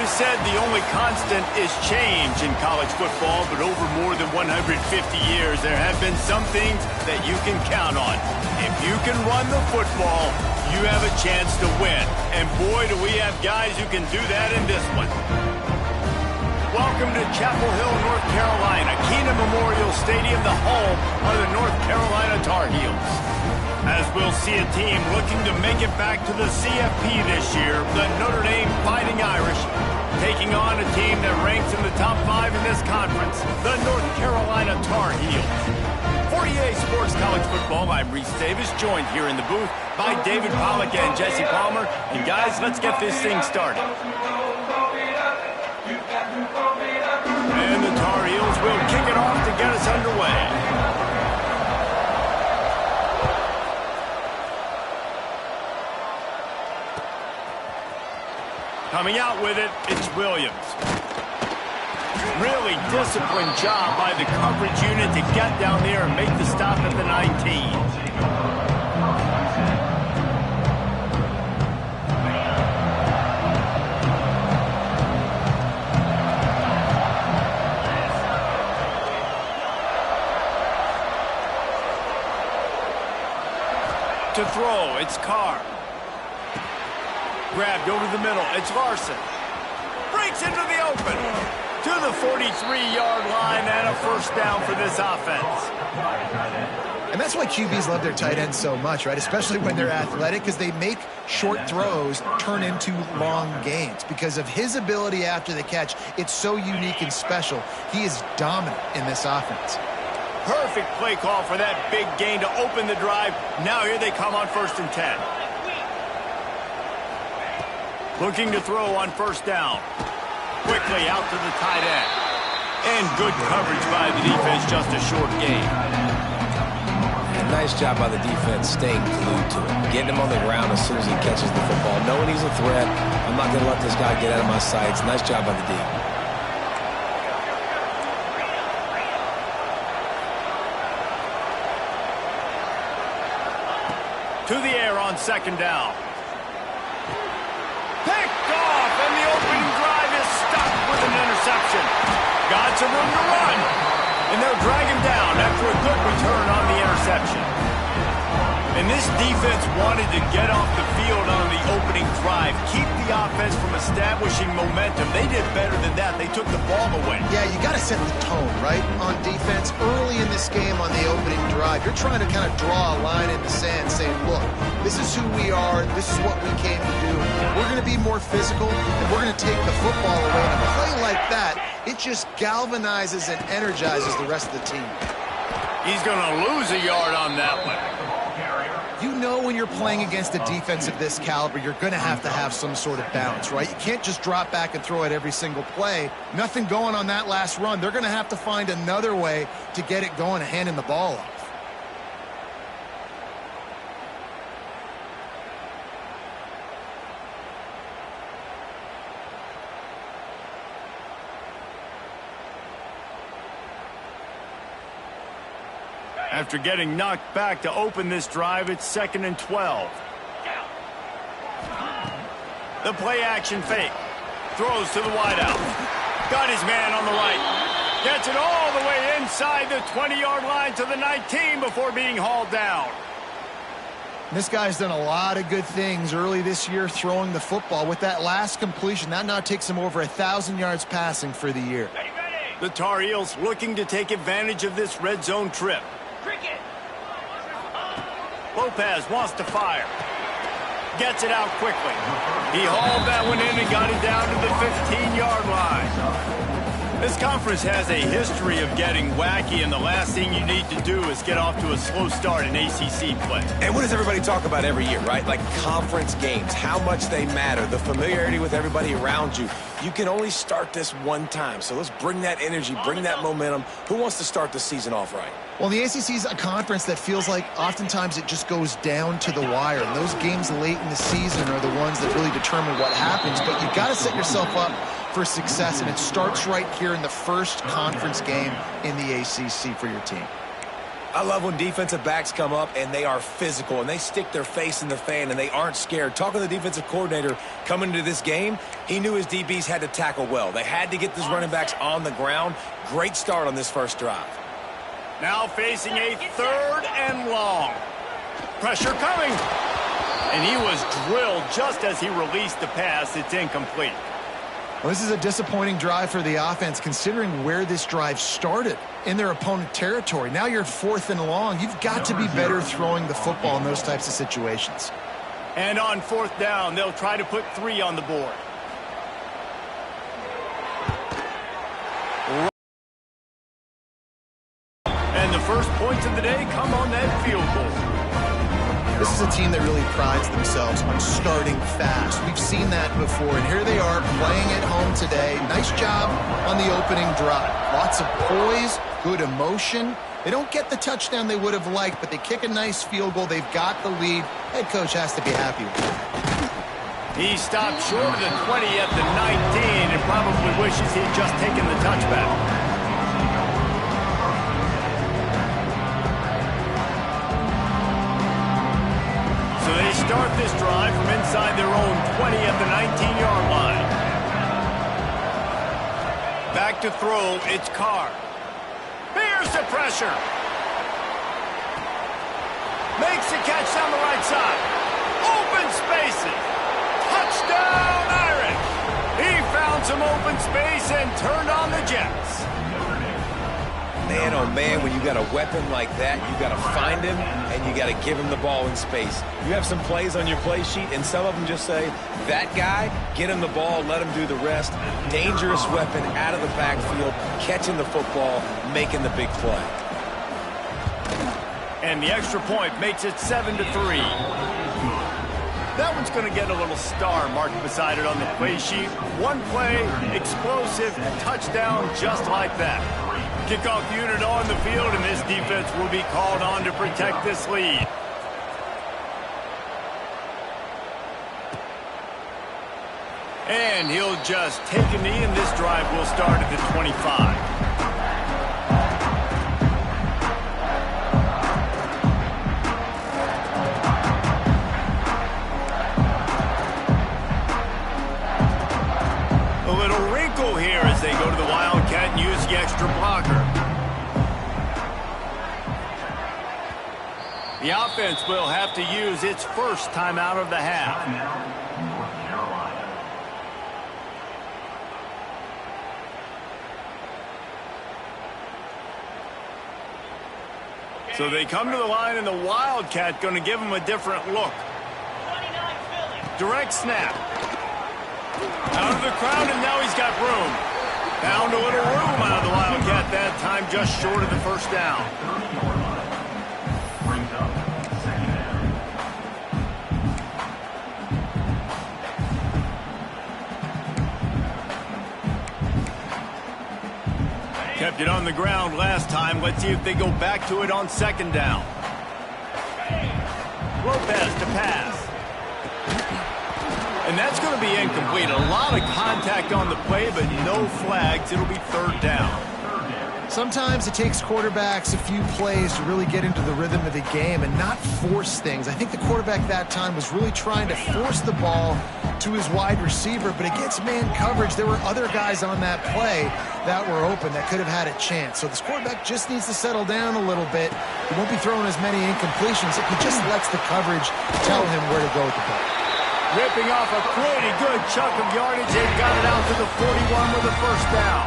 said, the only constant is change in college football, but over more than 150 years, there have been some things that you can count on. If you can run the football, you have a chance to win. And boy, do we have guys who can do that in this one. Welcome to Chapel Hill, North Carolina, Kenan Memorial Stadium, the home of the North Carolina Tar Heels. As we'll see a team looking to make it back to the CFP this year, the Notre Dame Fighting Irish, taking on a team that ranks in the top 5 in this conference, the North Carolina Tar Heels. For EA Sports College Football, I'm Reese Davis, joined here in the booth by David Pollack and Jesse Palmer. And guys, let's get this thing started. And the Tar Heels will kick it off to get us underway. Coming out with it, it's Williams. Really disciplined job by the coverage unit to get down there and make the stop at the 19. To throw, it's Carr. Grabbed over the middle, it's Larson. Breaks into the open. To the 43-yard line and a first down for this offense. And that's why QBs love their tight ends so much, right? Especially when they're athletic, because they make short throws turn into long gains. Because of his ability after the catch, it's so unique and special. He is dominant in this offense. Perfect play call for that big gain to open the drive. Now here they come on 1st and 10. Looking to throw on first down. Quickly out to the tight end. And good coverage by the defense, just a short gain. And nice job by the defense staying glued to it. Getting him on the ground as soon as he catches the football. Knowing he's a threat. I'm not going to let this guy get out of my sights. Nice job by the D. To the air on 2nd down. Picked off, and the opening drive is stuck with an interception. Got some room to run, and they'll drag him down after a good return on the interception. And this defense wanted to get off the field on the opening drive, keep the offense from establishing momentum. They did better than that. They took the ball away. Yeah, you got to set the tone, right, on defense. Early in this game on the opening drive, you're trying to kind of draw a line in the sand saying, look, this is who we are. This is what we came to do. We're going to be more physical, and we're going to take the football away. And a play like that, it just galvanizes and energizes the rest of the team. He's going to lose a yard on that one. You know when you're playing against a defense of this caliber, you're going to have some sort of balance, right? You can't just drop back and throw it every single play. Nothing going on that last run. They're going to have to find another way to get it going and handing the ball off. After getting knocked back to open this drive, it's 2nd and 12. The play action fake. Throws to the wideout. Got his man on the right. Gets it all the way inside the 20-yard line to the 19 before being hauled down. This guy's done a lot of good things early this year throwing the football. With that last completion, that now takes him over 1,000 yards passing for the year. The Tar Heels looking to take advantage of this red zone trip. Lopez wants to fire. Gets it out quickly. He hauled that one in and got it down to the 15-yard line. This conference has a history of getting wacky, and the last thing you need to do is get off to a slow start in ACC play. And what does everybody talk about every year, right? Like conference games, how much they matter, the familiarity with everybody around you. You can only start this one time, so let's bring that energy, bring that momentum. Who wants to start the season off right? Well, the ACC is a conference that feels like oftentimes it just goes down to the wire. And those games late in the season are the ones that really determine what happens. But you've got to set yourself up for success, and it starts right here in the first conference game in the ACC for your team. I love when defensive backs come up and they are physical and they stick their face in the fan and they aren't scared. Talking to the defensive coordinator coming into this game, he knew his DBs had to tackle well. They had to get these running backs on the ground. Great start on this first drive. Now facing a 3rd and long. Pressure coming. And he was drilled just as he released the pass. It's incomplete. Well, this is a disappointing drive for the offense considering where this drive started in their opponent territory. Now you're 4th and long. You've got to be better throwing the football in those types of situations. And on 4th down, they'll try to put 3 on the board. And the first points of the day come on that field goal. This is a team that really prides themselves on starting fast. We've seen that before, and here they are playing at home today. Nice job on the opening drive. Lots of poise, good emotion. They don't get the touchdown they would have liked, but they kick a nice field goal. They've got the lead. Head coach has to be happy with it. He stopped short of the 20 at the 19 and probably wishes he'd just taken the touchback. So they start this drive from inside their own 20 at the 19-yard line. Back to throw, it's Carr. Here's the pressure. Makes the catch down the right side. Open spaces. Touchdown, Irish. He found some open space and turned on the Jets. Man, oh man, when you got a weapon like that, you got to find him and you got to give him the ball in space. You have some plays on your play sheet, and some of them just say, that guy, get him the ball, let him do the rest. Dangerous weapon out of the backfield, catching the football, making the big play. And the extra point makes it 7-3. That one's going to get a little star marked beside it on the play sheet. One play, explosive, touchdown just like that. Kickoff unit on the field, and this defense will be called on to protect this lead. And he'll just take a knee, and this drive will start at the 25. Here as they go to the Wildcat and use the extra blocker. The offense will have to use its first timeout of the half. So they come to the line, and the Wildcat going to give them a different look. Direct snap. Out of the crowd, and now he's got room. Found a little room out of the Wildcat that time, just short of the first down. Kept it on the ground last time. Let's see if they go back to it on 2nd down. Lopez to pass. And that's going to be incomplete. A lot of contact on the play, but no flags. It'll be 3rd down. Sometimes it takes quarterbacks a few plays to really get into the rhythm of the game and not force things. I think the quarterback that time was really trying to force the ball to his wide receiver, but against man coverage, there were other guys on that play that were open that could have had a chance. So this quarterback just needs to settle down a little bit. He won't be throwing as many incompletions. He just lets the coverage tell him where to go with the ball. Ripping off a pretty good chunk of yardage. They've got it out to the 41 with a 1st down.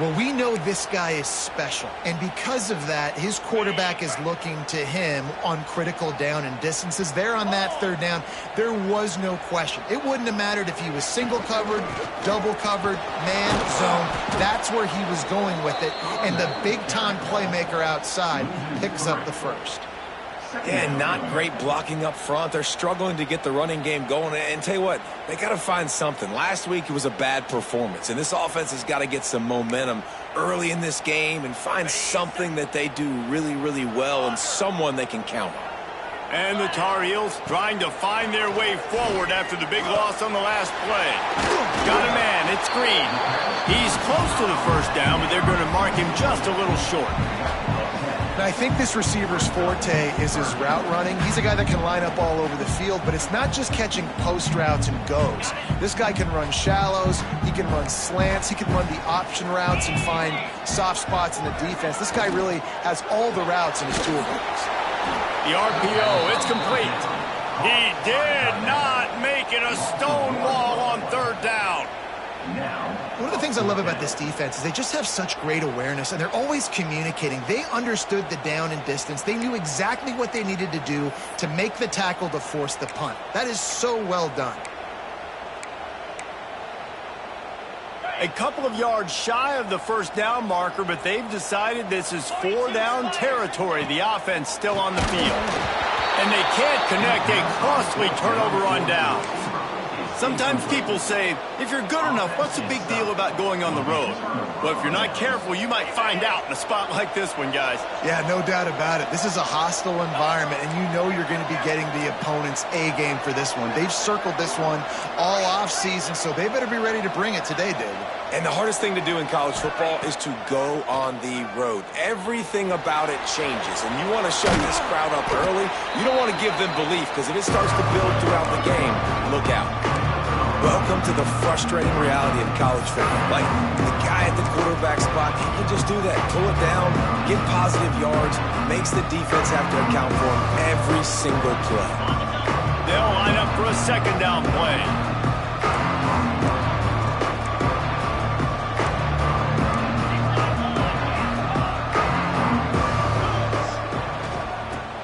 Well, we know this guy is special, and because of that, his quarterback is looking to him on critical down and distances. There on that 3rd down, there was no question. It wouldn't have mattered if he was single covered, double covered, man, zone. That's where he was going with it, and the big-time playmaker outside picks up the 1st. Yeah, not great blocking up front. They're struggling to get the running game going. And tell you what, they got to find something. Last week, it was a bad performance. And this offense has got to get some momentum early in this game and find something that they do really, really well and someone they can count on. And the Tar Heels trying to find their way forward after the big loss on the last play. Got a man. It's Green. He's close to the 1st down, but they're going to mark him just a little short. Now, I think this receiver's forte is his route running. He's a guy that can line up all over the field, but it's not just catching post routes and goes. This guy can run shallows, he can run slants, he can run the option routes and find soft spots in the defense. This guy really has all the routes in his toolbox. The RPO, it's complete. He did not make it a stone wall on third down. One of the things I love about this defense is they just have such great awareness, and they're always communicating. They understood the down and distance. They knew exactly what they needed to do to make the tackle to force the punt. That is so well done. A couple of yards shy of the first down marker, but they've decided this is 4-down territory. The offense still on the field. And they can't connect a costly turnover on downs. Sometimes people say, if you're good enough, what's the big deal about going on the road? Well, if you're not careful, you might find out in a spot like this one, guys. Yeah, no doubt about it. This is a hostile environment, and you know you're going to be getting the opponent's A-game for this one. They've circled this one all off-season, so they better be ready to bring it today, David. And the hardest thing to do in college football is to go on the road. Everything about it changes, and you want to shut this crowd up early. You don't want to give them belief, because if it starts to build throughout the game, look out. Welcome to the frustrating reality of college football. Like, the guy at the quarterback spot, he can just do that. Pull it down, get positive yards, makes the defense have to account for him every single play. They'll line up for a second down play.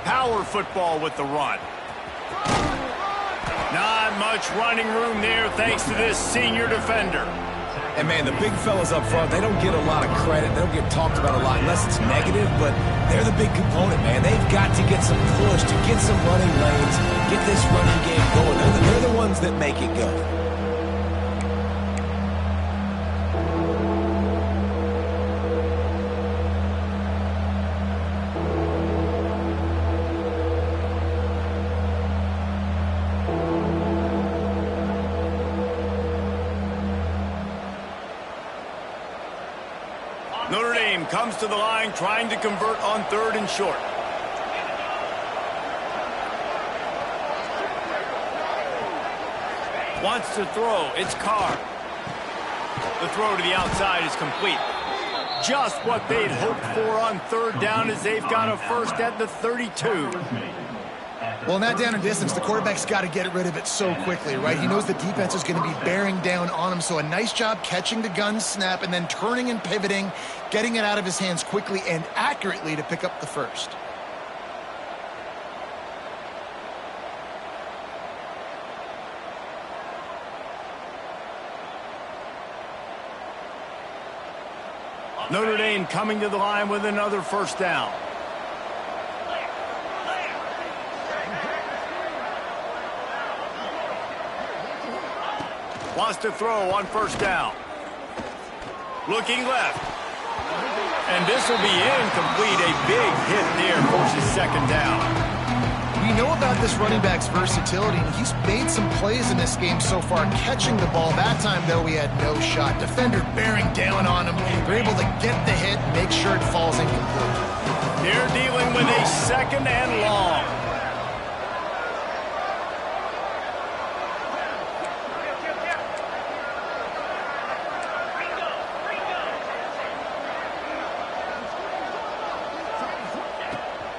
Power football with the run. Not much running room there thanks to this senior defender. And, man, the big fellas up front, they don't get a lot of credit. They don't get talked about a lot unless it's negative, but they're the big component, man. They've got to get some push, to get some running lanes, get this running game going. They're the ones that make it go. Notre Dame comes to the line trying to convert on third and short. Wants to throw. It's Carr. The throw to the outside is complete. Just what they'd hoped for on third down as they've got a first at the 32. Well, in that down and distance, the quarterback's got to get rid of it so quickly, right? He knows the defense is going to be bearing down on him, so a nice job catching the gun snap and then turning and pivoting, getting it out of his hands quickly and accurately to pick up the first. Notre Dame coming to the line with another first down. Wants to throw on first down. Looking left. And this will be incomplete. A big hit there forces second down. We know about this running back's versatility, and he's made some plays in this game so far, catching the ball. That time, though, he had no shot. Defender bearing down on him. They're able to get the hit, make sure it falls incomplete. They're dealing with a second and long.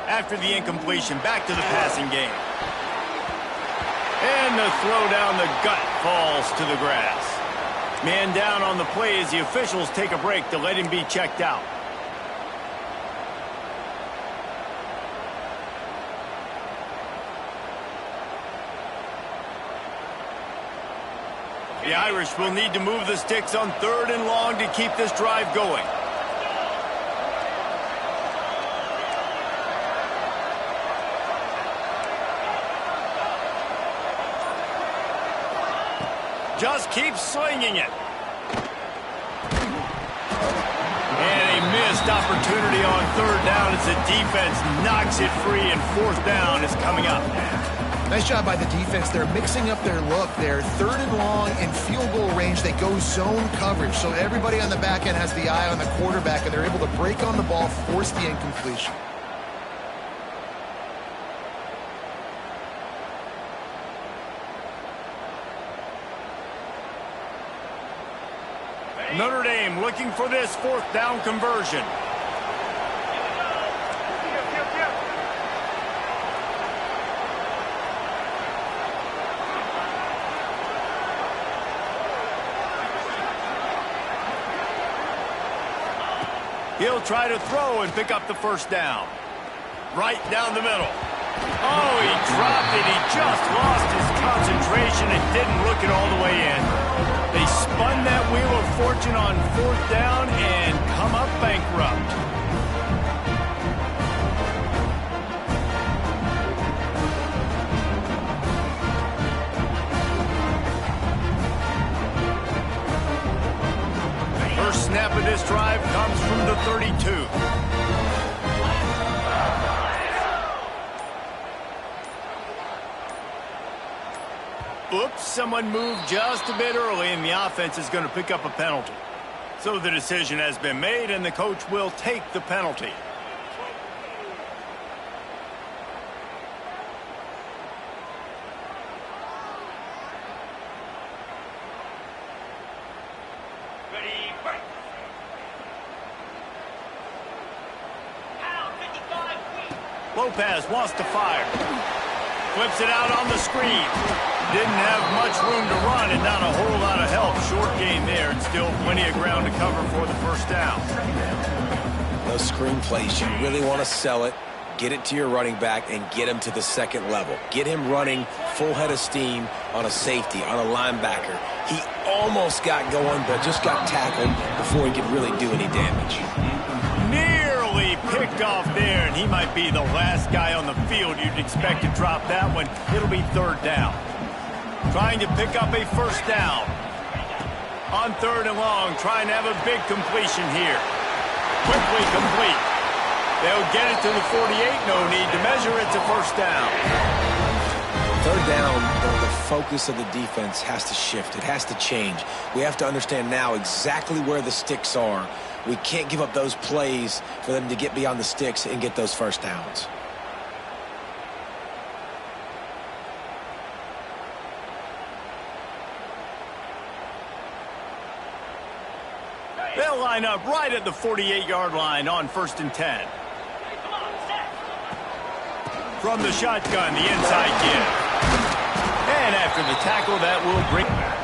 After the incompletion, back to the passing game. And the throw down the gut falls to the grass. Man down on the play as the officials take a break to let him be checked out. The Irish will need to move the sticks on third and long to keep this drive going. Just keep swinging it. And a missed opportunity on third down as the defense knocks it free, and fourth down is coming up. Nice job by the defense. They're mixing up their look. They're third and long in field goal range. They go zone coverage, so everybody on the back end has the eye on the quarterback, and they're able to break on the ball, force the incompletion. Notre Dame looking for this fourth down conversion. He'll try to throw and pick up the first down. Right down the middle. Oh, he dropped it. He just lost his concentration and didn't look it all the way in. They spun that wheel of fortune on fourth down and come up bankrupt. First snap of this drive comes from the 32. Oops, someone moved just a bit early, and the offense is going to pick up a penalty. So the decision has been made, and the coach will take the penalty. Lopez wants to fire. Flips it out on the screen. Didn't have much room to run and not a whole lot of help. Short gain there and still plenty of ground to cover for the first down. Those screen plays, you really want to sell it, get it to your running back, and get him to the second level. Get him running full head of steam on a safety, on a linebacker. He almost got going, but just got tackled before he could really do any damage. Nearly picked off there, and he might be the last guy on the field you'd expect to drop that one. It'll be third down. Trying to pick up a first down. On third and long, trying to have a big completion here. Quickly complete. They'll get it to the 48. No need to measure. It's a first down. Third down, the focus of the defense has to shift. It has to change. We have to understand now exactly where the sticks are. We can't give up those plays for them to get beyond the sticks and get those first downs. They'll line up right at the 48-yard line on 1st and 10. From the shotgun, the inside give. And after the tackle, that will bring back.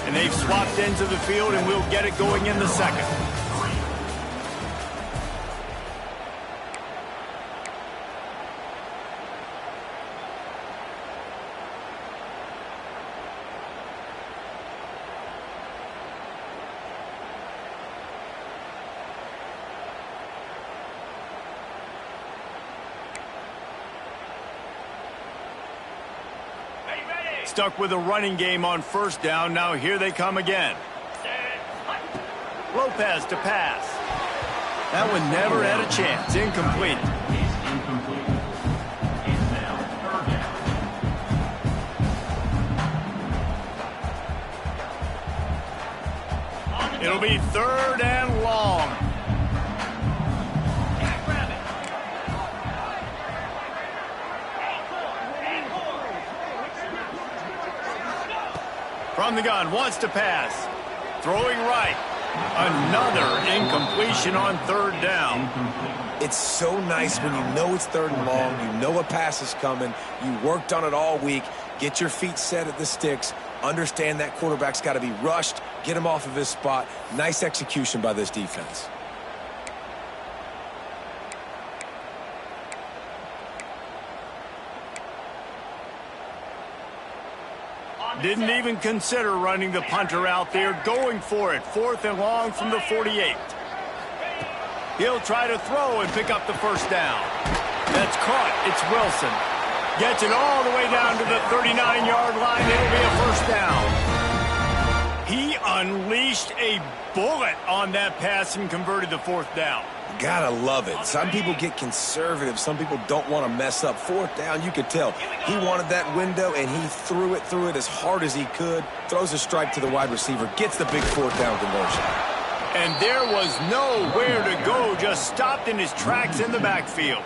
And they've swapped into the field, and we'll get it going in the second. Stuck with a running game on first down. Now here they come again. Lopez to pass. That one never had a chance. Incomplete. It'll be third and long. From the gun, wants to pass. Throwing right. Another incompletion on third down. It's so nice when you know it's third and long, you know a pass is coming, you worked on it all week, get your feet set at the sticks, understand that quarterback's got to be rushed, get him off of his spot. Nice execution by this defense. Didn't even consider running the punter out there, going for it. 4th and long from the 48. He'll try to throw and pick up the first down. That's caught. It's Wilson. Gets it all the way down to the 39-yard line. It'll be a first down. He unleashed a bullet on that pass and converted the 4th down. Gotta love it. Some people get conservative. Some people don't want to mess up. 4th down, you could tell. He wanted that window, and he threw it as hard as he could. Throws a strike to the wide receiver. Gets the big 4th down conversion. And there was nowhere to go. Just stopped in his tracks in the backfield.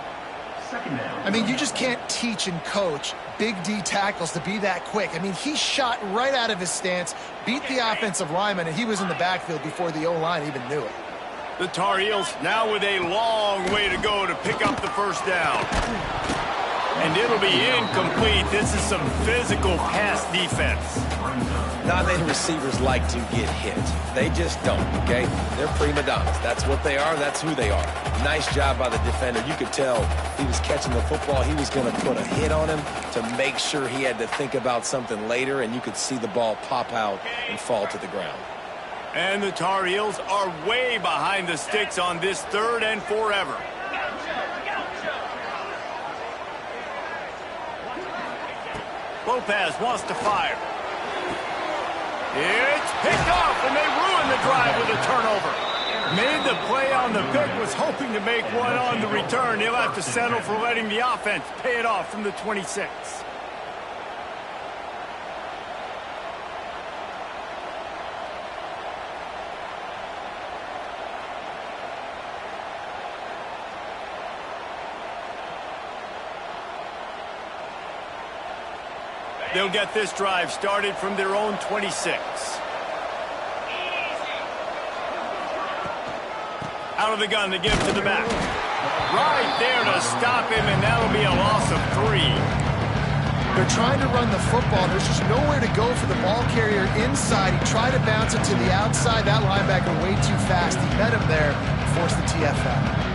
I mean, you just can't teach and coach Big D tackles to be that quick. I mean, he shot right out of his stance, beat the offensive lineman, and he was in the backfield before the O-line even knew it. The Tar Heels now with a long way to go to pick up the first down. And it'll be incomplete. This is some physical pass defense. Non-native receivers like to get hit. They just don't, okay? They're prima donnas. That's what they are. That's who they are. Nice job by the defender. You could tell he was catching the football. He was going to put a hit on him to make sure he had to think about something later, and you could see the ball pop out and fall to the ground. And the Tar Heels are way behind the sticks on this 3rd and forever. Lopez wants to fire. It's picked off, and they ruin the drive with a turnover. Made the play on the pick, was hoping to make one on the return. He'll have to settle for letting the offense pay it off from the 26. They'll get this drive started from their own 26. Out of the gun to give to the back. Right there to stop him, and that'll be a loss of 3. They're trying to run the football. There's just nowhere to go for the ball carrier inside. He tried to bounce it to the outside. That linebacker way too fast. He met him there and forced the TFL.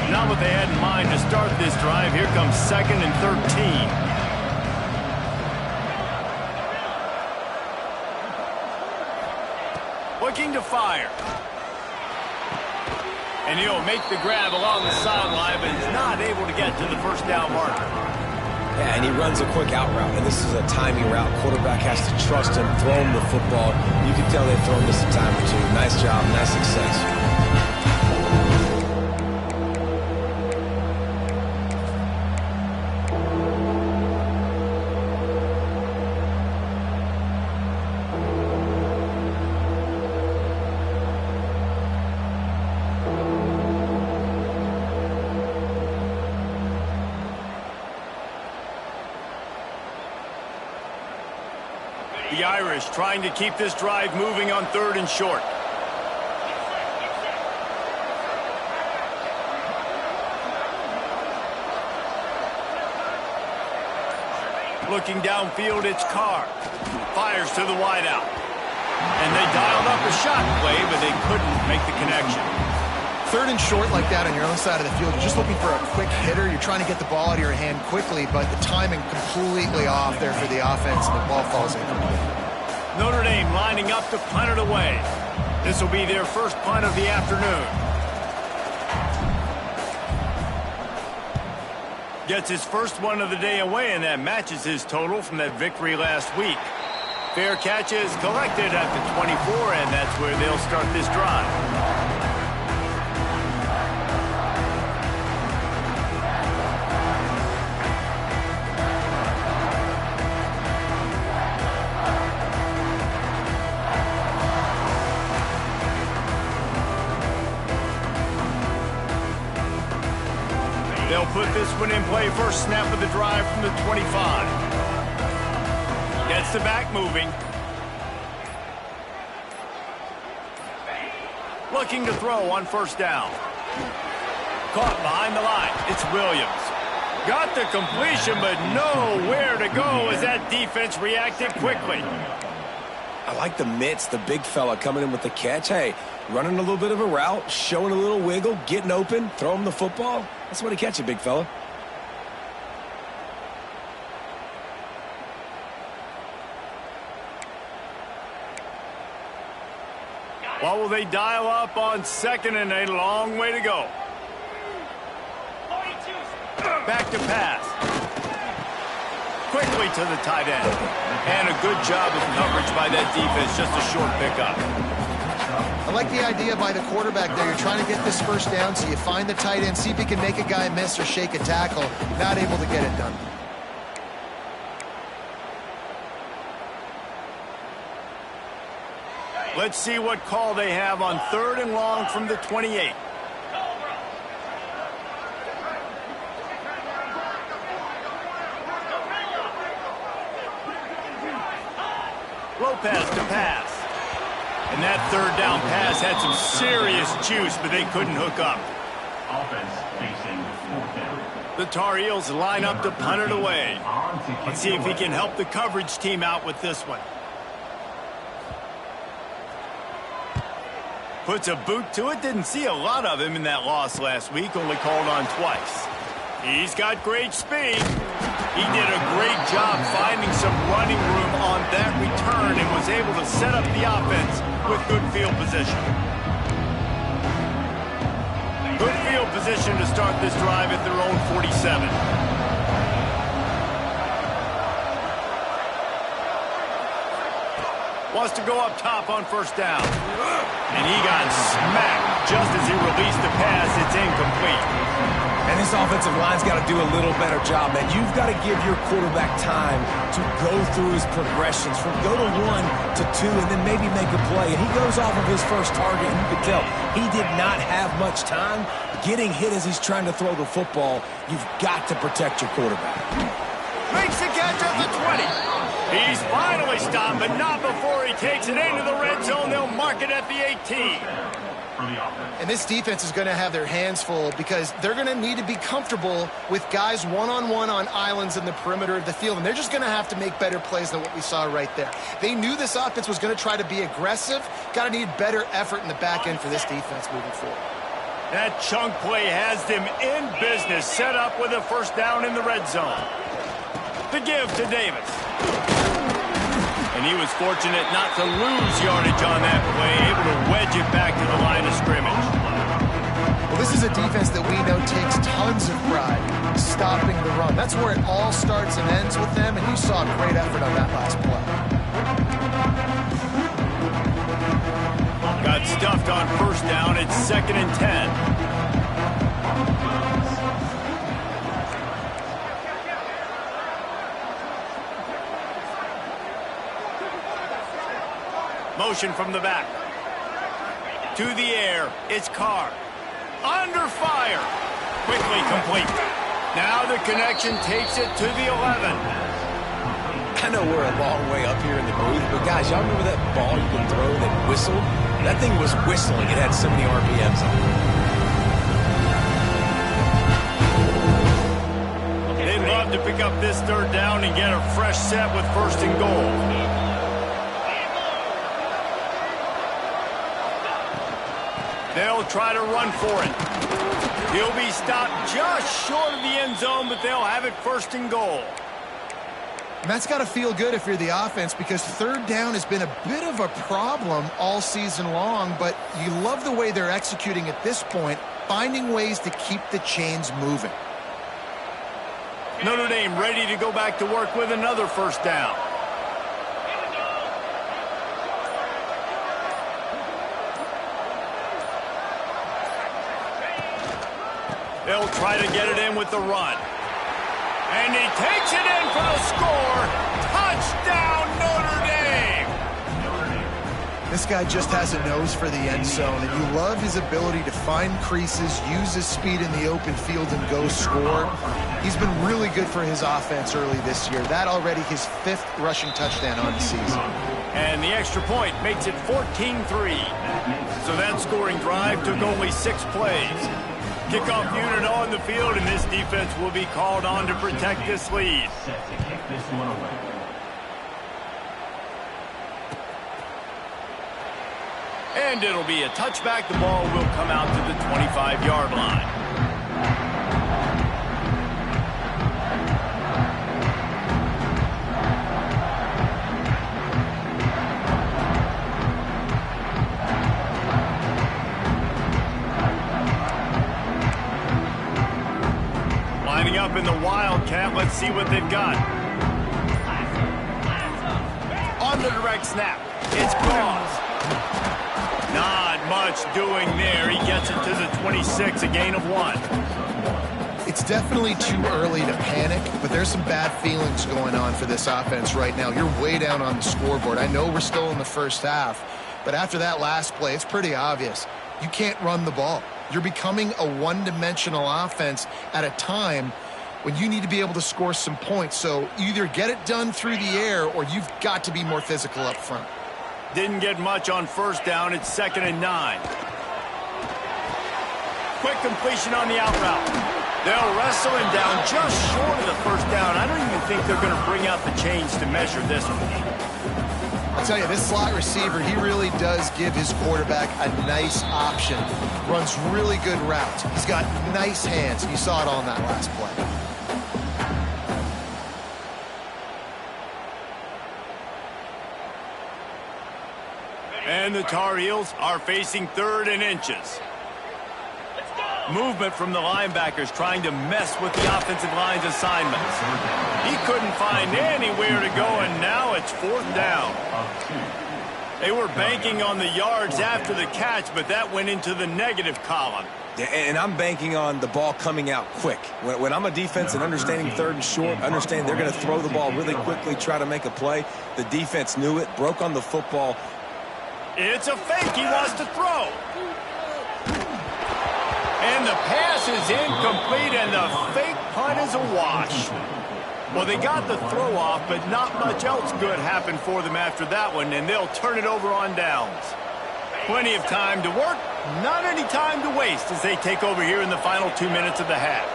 Not what they had in mind to start this drive. Here comes 2nd and 13. Looking to fire. And he'll make the grab along the sideline, but he's not able to get to the first down marker. Yeah, and he runs a quick out route, and this is a timing route. Quarterback has to trust him, throw him the football. You can tell they've thrown this a time or two. Nice job, nice success. The Irish trying to keep this drive moving on 3rd and short. Looking downfield, it's Carr. Fires to the wideout. And they dialed up a shot play, but they couldn't make the connection. 3rd and short like that on your own side of the field. You're just looking for a quick hitter. You're trying to get the ball out of your hand quickly, but the timing completely off there for the offense, and the ball falls incomplete. Notre Dame lining up to punt it away. This will be their first punt of the afternoon. Gets his first one of the day away, and that matches his total from that victory last week. Fair catch is collected at the 24, and that's where they'll start this drive. They'll put this one in play first snap of the drive from the 25. Gets the back moving. Looking to throw on first down. Caught behind the line. It's Williams. Got the completion, but nowhere to go as that defense reacted quickly. I like the mitts, the big fella coming in with the catch. Hey, running a little bit of a route, showing a little wiggle, getting open, throw him the football. That's what he catch it, big fella. What will they dial up on 2nd and a long way to go? Back to pass. Quickly to the tight end. And a good job of coverage by that defense. Just a short pickup. I like the idea by the quarterback there. You're trying to get this first down, so you find the tight end, see if he can make a guy miss or shake a tackle. Not able to get it done. Let's see what call they have on 3rd and long from the 28. Lopez to pass. And that 3rd down pass had some serious juice, but they couldn't hook up. Offense facing 4th down. The Tar Heels line up to punt it away. Let's see if he can help the coverage team out with this one. Puts a boot to it. Didn't see a lot of him in that loss last week. Only called on twice. He's got great speed. He did a great job finding some running room on that return and was able to set up the offense with good field position. Good field position to start this drive at their own 47. Wants to go up top on 1st down. And he got smacked just as he released the pass. It's incomplete. And this offensive line's got to do a little better job, man. You've got to give your quarterback time to go through his progressions from go to 1 to 2 and then maybe make a play. And he goes off of his first target, and you can tell he did not have much time getting hit as he's trying to throw the football. You've got to protect your quarterback. Makes the catch at the 20. He's finally stopped, but not before he takes it into the red zone. They'll mark it at the 18. And this defense is going to have their hands full because they're going to need to be comfortable with guys one-on-one on islands in the perimeter of the field. And they're just going to have to make better plays than what we saw right there. They knew this offense was going to try to be aggressive. Got to need better effort in the back end for this defense moving forward. That chunk play has them in business, set up with a 1st down in the red zone. The give to Davis. And he was fortunate not to lose yardage on that play, able to wedge it back to the line of scrimmage. Well, this is a defense that we know takes tons of pride stopping the run. That's where it all starts and ends with them, and you saw a great effort on that last play. Got stuffed on 1st down. It's 2nd and 10. Motion from the back. To the air. It's Carr. Under fire. Quickly complete. Now the connection takes it to the 11. I know we're a long way up here in the booth, but guys, y'all remember that ball you can throw that whistled? That thing was whistling. It had so many RPMs on it. They'd love to pick up this 3rd down and get a fresh set with 1st and goal. They'll try to run for it. He'll be stopped just short of the end zone, but they'll have it 1st and goal. And that's got to feel good if you're the offense because 3rd down has been a bit of a problem all season long, but you love the way they're executing at this point, finding ways to keep the chains moving. Notre Dame ready to go back to work with another 1st down. They'll try to get it in with the run. And he takes it in for the score. Touchdown, Notre Dame! This guy just has a nose for the end zone, and you love his ability to find creases, use his speed in the open field, and go score. He's been really good for his offense early this year. That already his 5th rushing touchdown on the season. And the extra point makes it 14-3. So that scoring drive took only 6 plays. Kickoff unit on the field, and this defense will be called on to protect this lead. Set to kick this one away. And it'll be a touchback. The ball will come out to the 25-yard line. Lining up in the Wildcat. Let's see what they've got. On the direct snap. It's Cross. Not much doing there. He gets it to the 26, a gain of 1. It's definitely too early to panic, but there's some bad feelings going on for this offense right now. You're way down on the scoreboard. I know we're still in the first half, But after that last play, it's pretty obvious. You can't run the ball. You're becoming a one-dimensional offense at a time when you need to be able to score some points. So either get it done through the air or you've got to be more physical up front. Didn't get much on first down. It's 2nd and 9. Quick completion on the out route. They'll wrestle him down just short of the first down. I don't even think they're going to bring out the chains to measure this one. I'll tell you, this slot receiver, he really does give his quarterback a nice option. Runs really good routes. He's got nice hands. You saw it on that last play. And the Tar Heels are facing 3rd and inches. Movement from the linebackers trying to mess with the offensive line's assignments. He couldn't find anywhere to go, and now it's 4th down. They were banking on the yards after the catch, but that went into the negative column. Yeah, and I'm banking on the ball coming out quick. When I'm a defense and understanding 3rd and short, understanding they're going to throw the ball really quickly, try to make a play, the defense knew it, broke on the football. It's a fake. He wants to throw. And the pass is incomplete, and the fake punt is a wash. Well, they got the throw off, but not much else good happened for them after that one, and they'll turn it over on downs. Plenty of time to work, not any time to waste as they take over here in the final 2 minutes of the half.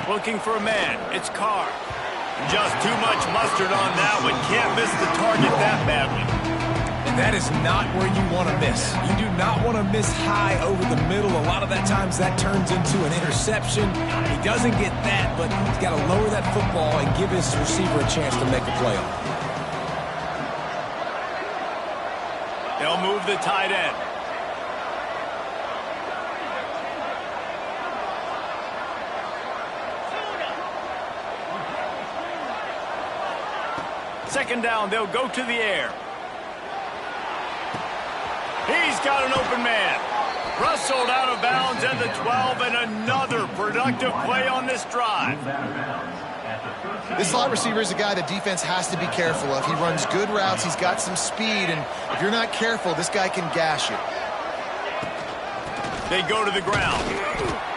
Looking for a man. It's Carr. Just too much mustard on that one. Can't miss the target that badly. And that is not where you want to miss. You do not want to miss high over the middle. A lot of that times that turns into an interception. He doesn't get that, but he's got to lower that football and give his receiver a chance to make a play on it. They'll move the tight end. Second down, they'll go to the air. He's got an open man. Rustled out of bounds at the 12, and another productive play on this drive. This slot receiver is a guy the defense has to be careful of. He runs good routes. He's got some speed, and if you're not careful, this guy can gash you. They go to the ground.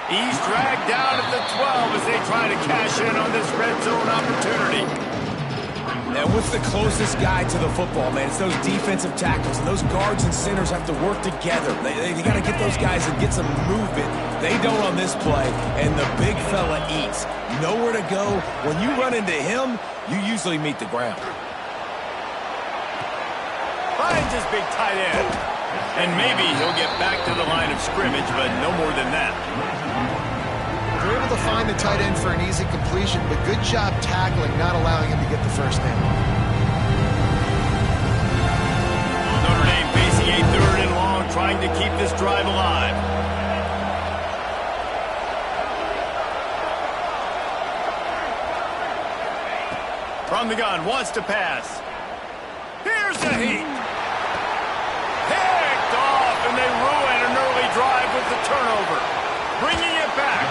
He's dragged down at the 12 as they try to cash in on this red zone opportunity. And what's the closest guy to the football, man? It's those defensive tackles, and those guards and centers have to work together. They got to get those guys and get some movement. They don't on this play, and the big fella eats. Nowhere to go. When you run into him, you usually meet the ground. Finds his big tight end. And maybe he'll get back to the line of scrimmage, but no more than that. They're able to find the tight end for an easy completion, but good job tackling, not allowing him to get the first down. Notre Dame facing a 3rd and long, trying to keep this drive alive. From the gun, wants to pass. Here's a heat. Picked off, and they ruin an early drive with the turnover. Bringing it back.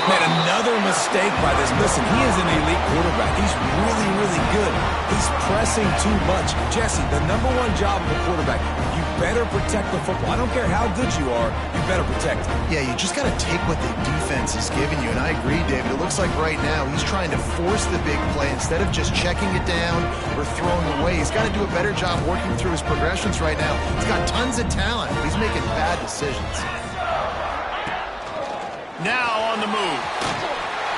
Man, another mistake by this. Listen, he is an elite quarterback. He's really, really good. He's pressing too much. Jesse, the #1 job of a quarterback, you better protect the football. I don't care how good you are, you better protect it. Yeah, you just got to take what the defense is giving you, and I agree, David. It looks like right now he's trying to force the big play instead of just checking it down or throwing away. He's got to do a better job working through his progressions right now. He's got tons of talent, but he's making bad decisions. Now on the move.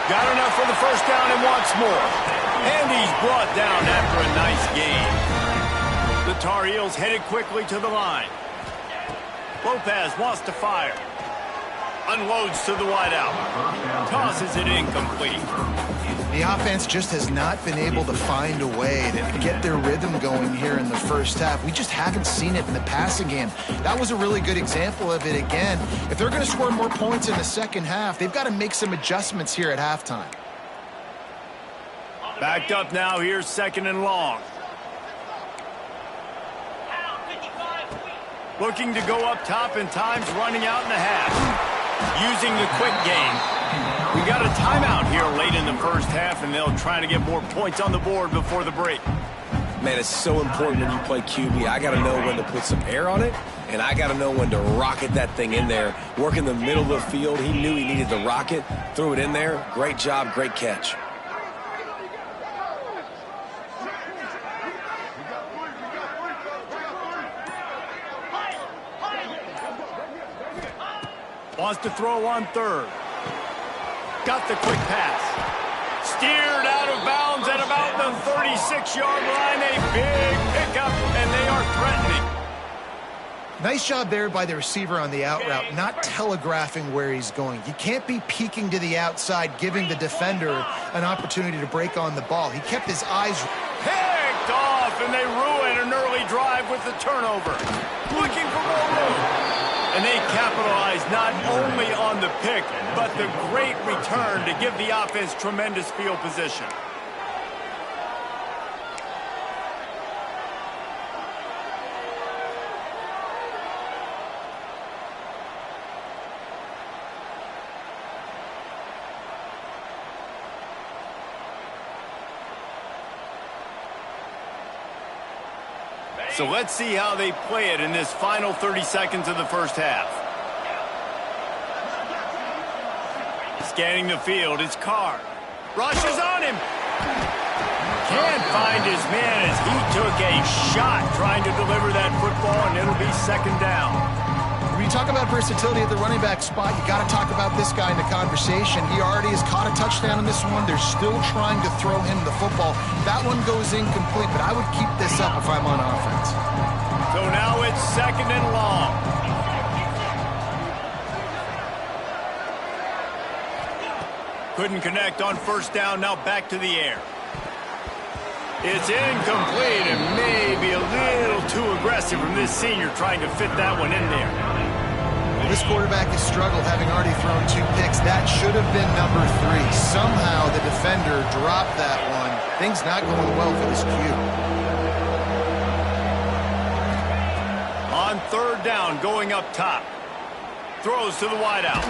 Got enough for the first down and wants more. And he's brought down after a nice gain. The Tar Heels headed quickly to the line. Lopez wants to fire. Unloads to the wideout. Tosses it incomplete. The offense just has not been able to find a way to get their rhythm going here in the first half. We just haven't seen it in the passing game. That was a really good example of it again. If they're going to score more points in the second half, they've got to make some adjustments here at halftime. Backed up now. Here's 2nd and long. Looking to go up top, and time's running out in the half. Using the quick game. We got a timeout here late in the first half, and they'll try to get more points on the board before the break. Man, it's so important when you play QB. I got to know when to put some air on it, and I got to know when to rocket that thing in there. Work in the middle of the field. He knew he needed to rocket, threw it in there. Great job, great catch. Wants to throw on third. Got the quick pass. Steered out of bounds at about the 36-yard line. A big pickup, and they are threatening. Nice job there by the receiver on the out route, not telegraphing where he's going. You can't be peeking to the outside, giving the defender an opportunity to break on the ball. He kept his eyes picked off, and they ruin an early drive with the turnover. Looking for more room. And they capitalize not only on the pick, but the great return to give the offense tremendous field position. So let's see how they play it in this final 30 seconds of the first half. Scanning the field, it's Carr. Rushes on him. Can't find his man as he took a shot trying to deliver that football, and it'll be second down. When you talk about versatility at the running back spot, you got to talk about this guy in the conversation. He already has caught a touchdown in this one. They're still trying to throw him the football. That one goes incomplete, but I would keep this up if I'm on offense. So now it's second and long. Couldn't connect on first down, now back to the air. It's incomplete and maybe a little too aggressive from this senior trying to fit that one in there. This quarterback has struggled, having already thrown 2 picks. That should have been number 3. Somehow the defender dropped that one. Things not going well for this Q. On third down, going up top. Throws to the wideout.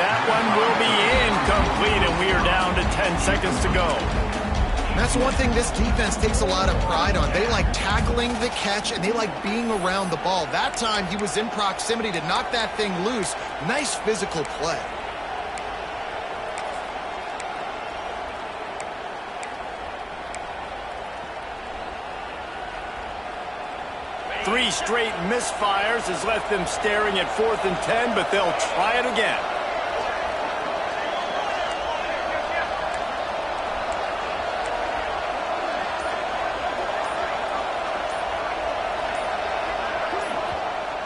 That one will be incomplete, and we are down to 10 seconds to go. That's one thing this defense takes a lot of pride on. They like tackling the catch, and they like being around the ball. That time, he was in proximity to knock that thing loose. Nice physical play. Three straight misfires has left them staring at 4th and 10, but they'll try it again.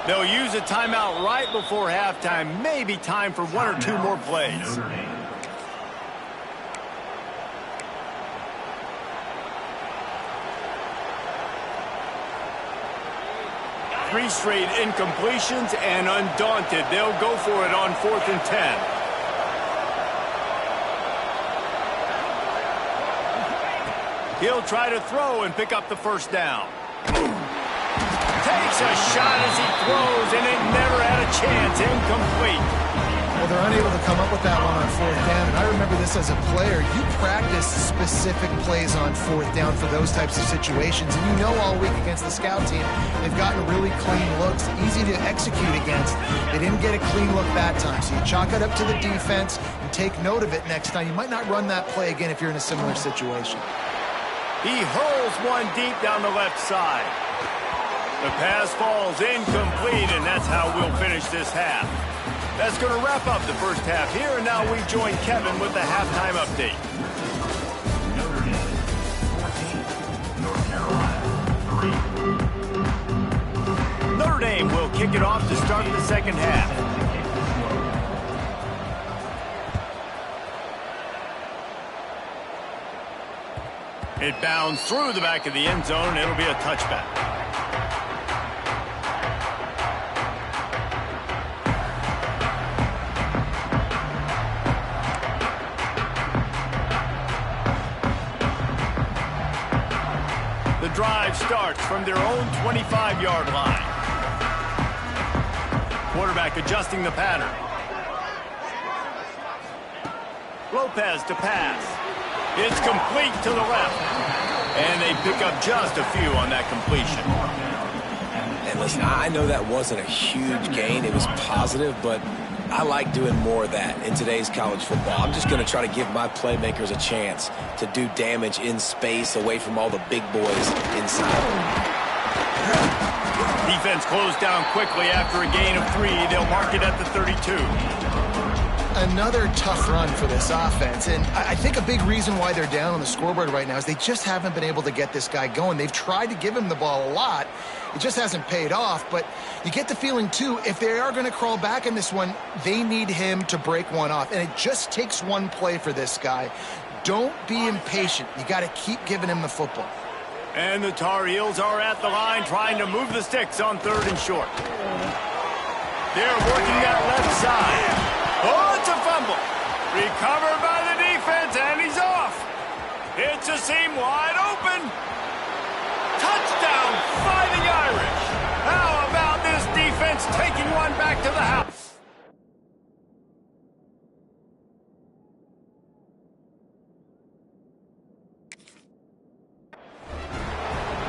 They'll use a timeout right before halftime. Maybe time for 1 or 2 more plays. Three straight incompletions, and undaunted, they'll go for it on 4th and 10. He'll try to throw and pick up the first down. Takes a shot as he throws, and it never had a chance. Incomplete. Well, they're unable to come up with that one on 4th down, and I remember this as a player. You practice specific plays on 4th down for those types of situations, and you know all week against the scout team, they've gotten really clean looks, easy to execute against. They didn't get a clean look that time, so you chalk it up to the defense and take note of it next time. You might not run that play again if you're in a similar situation. He hurls one deep down the left side. The pass falls incomplete, and that's how we'll finish this half. That's going to wrap up the first half here, and now we join Kevin with the halftime update. Notre Dame 14, North Carolina 3. Notre Dame will kick it off to start the second half. It bounds through the back of the end zone. It'll be a touchback. The drive starts from their own 25-yard line. Quarterback adjusting the pattern. Lopez to pass. It's complete to the left. And they pick up just a few on that completion. And listen, I know that wasn't a huge gain. It was positive, but I like doing more of that in today's college football. I'm just going to try to give my playmakers a chance to do damage in space away from all the big boys inside. Defense closed down quickly after a gain of 3. They'll mark it at the 32. Another tough run for this offense, and I think a big reason why they're down on the scoreboard right now is they just haven't been able to get this guy going. They've tried to give him the ball a lot. It just hasn't paid off, but you get the feeling, too, if they are going to crawl back in this one, they need him to break one off, and it just takes one play for this guy. Don't be impatient. You got to keep giving him the football. And the Tar Heels are at the line trying to move the sticks on 3rd and short. They're working that left side. Oh, it's a fumble. Recovered by the defense, and he's off. It's a seam wide open. Touchdown, Fighting Irish. How about this defense taking one back to the house?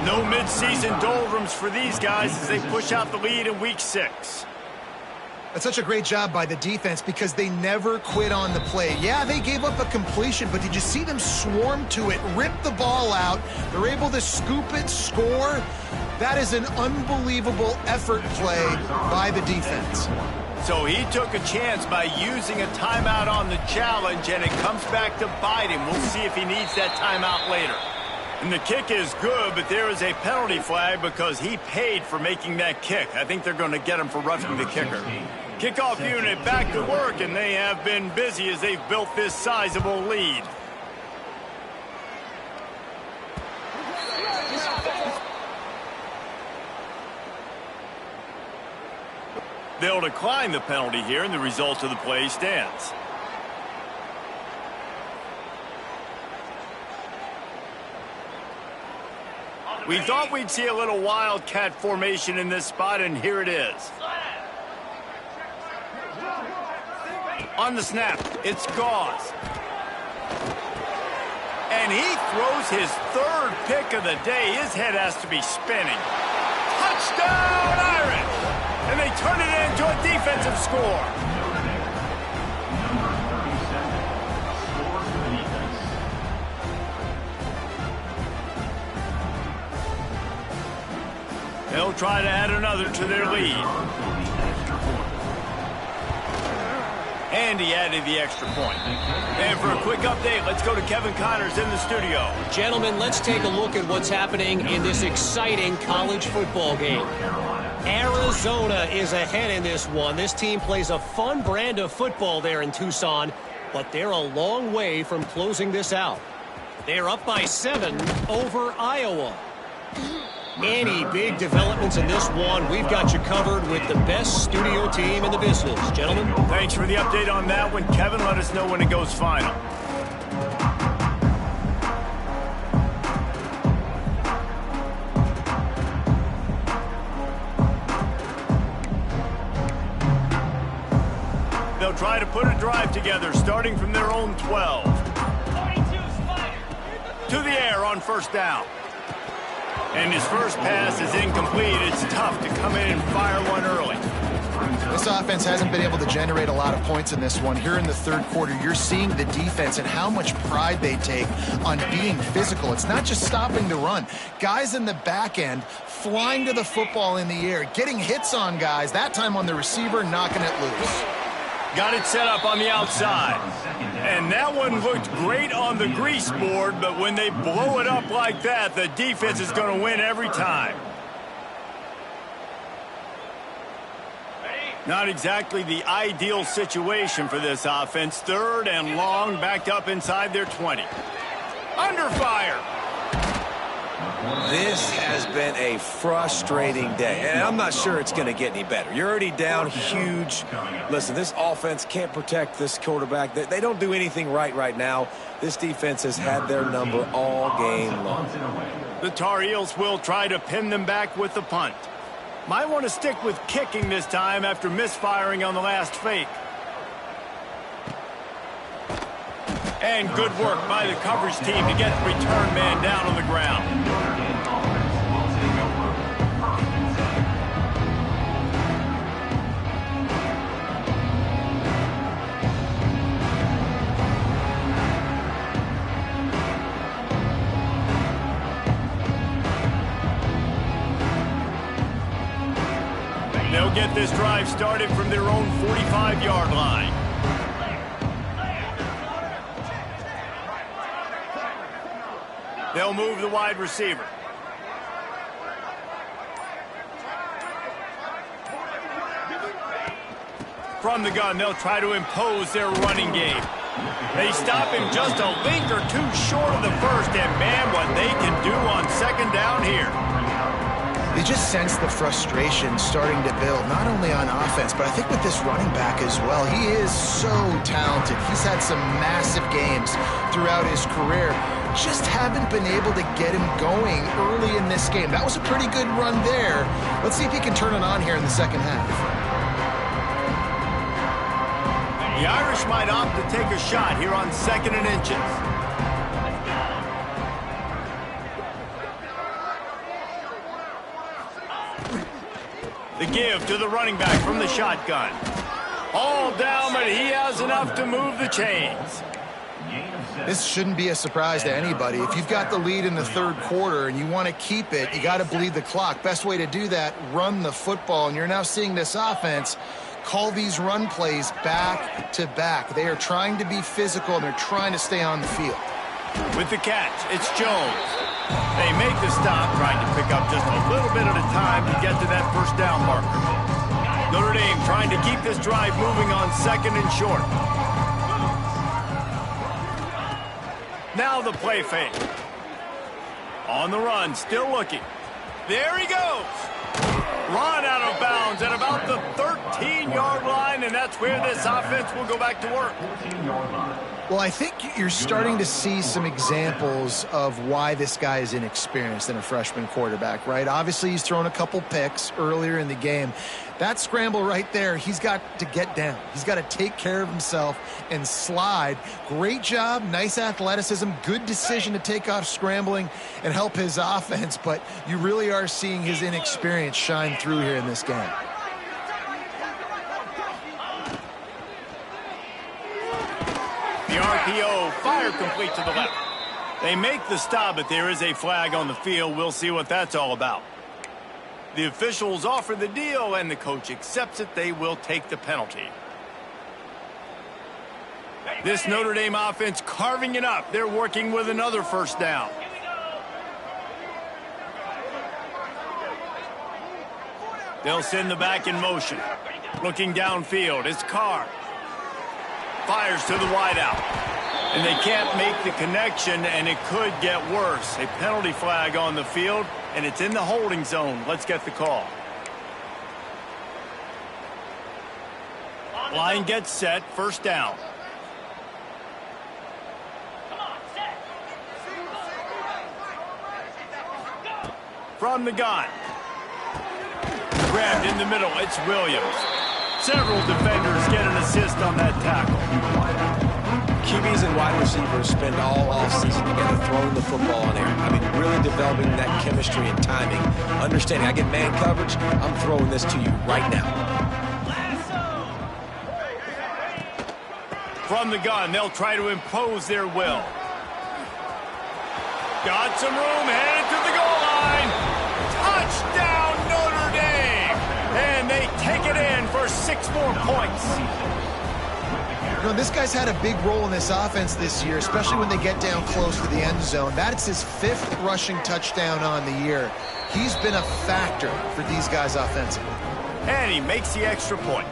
No midseason doldrums for these guys as they push out the lead in Week 6. That's such a great job by the defense because they never quit on the play. Yeah, they gave up a completion, but did you see them swarm to it, rip the ball out? They're able to scoop it, score. That is an unbelievable effort play by the defense. So he took a chance by using a timeout on the challenge, and it comes back to bite him. We'll see if he needs that timeout later. And the kick is good, but there is a penalty flag because he paid for making that kick. I think they're going to get him for roughing the kicker. Kickoff unit back to work, and they have been busy as they've built this sizable lead. They'll decline the penalty here, and the result of the play stands. We thought we'd see a little wildcat formation in this spot, and here it is. On the snap, it's Gauze. And he throws his 3rd pick of the day. His head has to be spinning. Touchdown, Irish! And they turn it into a defensive score. They'll try to add another to their lead. And he added the extra point. And for a quick update, let's go to Kevin Connors in the studio. Gentlemen, let's take a look at what's happening in this exciting college football game. Arizona is ahead in this one. This team plays a fun brand of football there in Tucson, but they're a long way from closing this out. They're up by 7 over Iowa. Any big developments in this one, we've got you covered with the best studio team in the business. Gentlemen. Thanks for the update on that one, Kevin. Let us know when it goes final. They'll try to put a drive together, starting from their own 12. To the air on 1st down. And his first pass is incomplete. It's tough to come in and fire one early. This offense hasn't been able to generate a lot of points in this one. Here in the 3rd quarter, you're seeing the defense and how much pride they take on being physical. It's not just stopping the run. Guys in the back end flying to the football in the air, getting hits on guys, that time on the receiver, knocking it loose. Got it set up on the outside. And that one looked great on the grease board, but when they blow it up like that, the defense is going to win every time. Not exactly the ideal situation for this offense. 3rd and long, backed up inside their 20. Under fire. This has been a frustrating day, and I'm not sure it's going to get any better. You're already down huge. Listen, this offense can't protect this quarterback. They don't do anything right now. This defense has had their number all game long. The Tar Heels will try to pin them back with the punt. Might want to stick with kicking this time after misfiring on the last fake. And good work by the coverage team to get the return man down on the ground. They'll get this drive started from their own 45-yard line. They'll move the wide receiver. From the gun, they'll try to impose their running game. They stop him just a link or two short of the first, and man, what they can do on second down here. You just sense the frustration starting to build, not only on offense, but I think with this running back as well. He is so talented. He's had some massive games throughout his career. Just haven't been able to get him going early in this game. That was a pretty good run there. Let's see if he can turn it on here in the second half. The Irish might opt to take a shot here on 2nd and inches. The give to the running back from the shotgun. All down, but he has enough to move the chains. This shouldn't be a surprise to anybody. If you've got the lead in the third quarter and you want to keep it, you got to bleed the clock. Best way to do that, run the football. And you're now seeing this offense call these run plays back to back. They are trying to be physical, and they're trying to stay on the field. With the catch, it's Jones. They make the stop, trying to pick up just a little bit at a time to get to that first down marker. Notre Dame trying to keep this drive moving on 2nd and short. Now the play fake. On the run, still looking. There he goes. Run out of bounds at about the 13-yard line, and that's where this offense will go back to work. Well, I think you're starting to see some examples of why this guy is inexperienced in a freshman quarterback, right? Obviously, he's thrown a couple picks earlier in the game. That scramble right there, he's got to get down. He's got to take care of himself and slide. Great job, nice athleticism, good decision to take off scrambling and help his offense, but you really are seeing his inexperience shine through here in this game. The RPO, fire complete to the left. They make the stop, but there is a flag on the field. We'll see what that's all about. The officials offer the deal, and the coach accepts it. They will take the penalty. This Notre Dame offense carving it up. They're working with another first down. They'll send the back in motion. Looking downfield, it's Carr. Fires to the wideout. And they can't make the connection, and it could get worse. A penalty flag on the field, and it's in the holding zone. Let's get the call. Line gets set, first down. From the gun. Grabbed in the middle, it's Williams. Several defenders get an assist on that tackle. QBs and wide receivers spend all offseason together throwing the football in air. I mean, really developing that chemistry and timing. Understanding I get man coverage, I'm throwing this to you right now. From the gun, they'll try to impose their will. Got some room, headed to the goal line. Touchdown, Notre Dame! And they take it in for 6 more points. You know, this guy's had a big role in this offense this year, especially when they get down close to the end zone. That's his 5th rushing touchdown on the year. He's been a factor for these guys offensively. And he makes the extra point.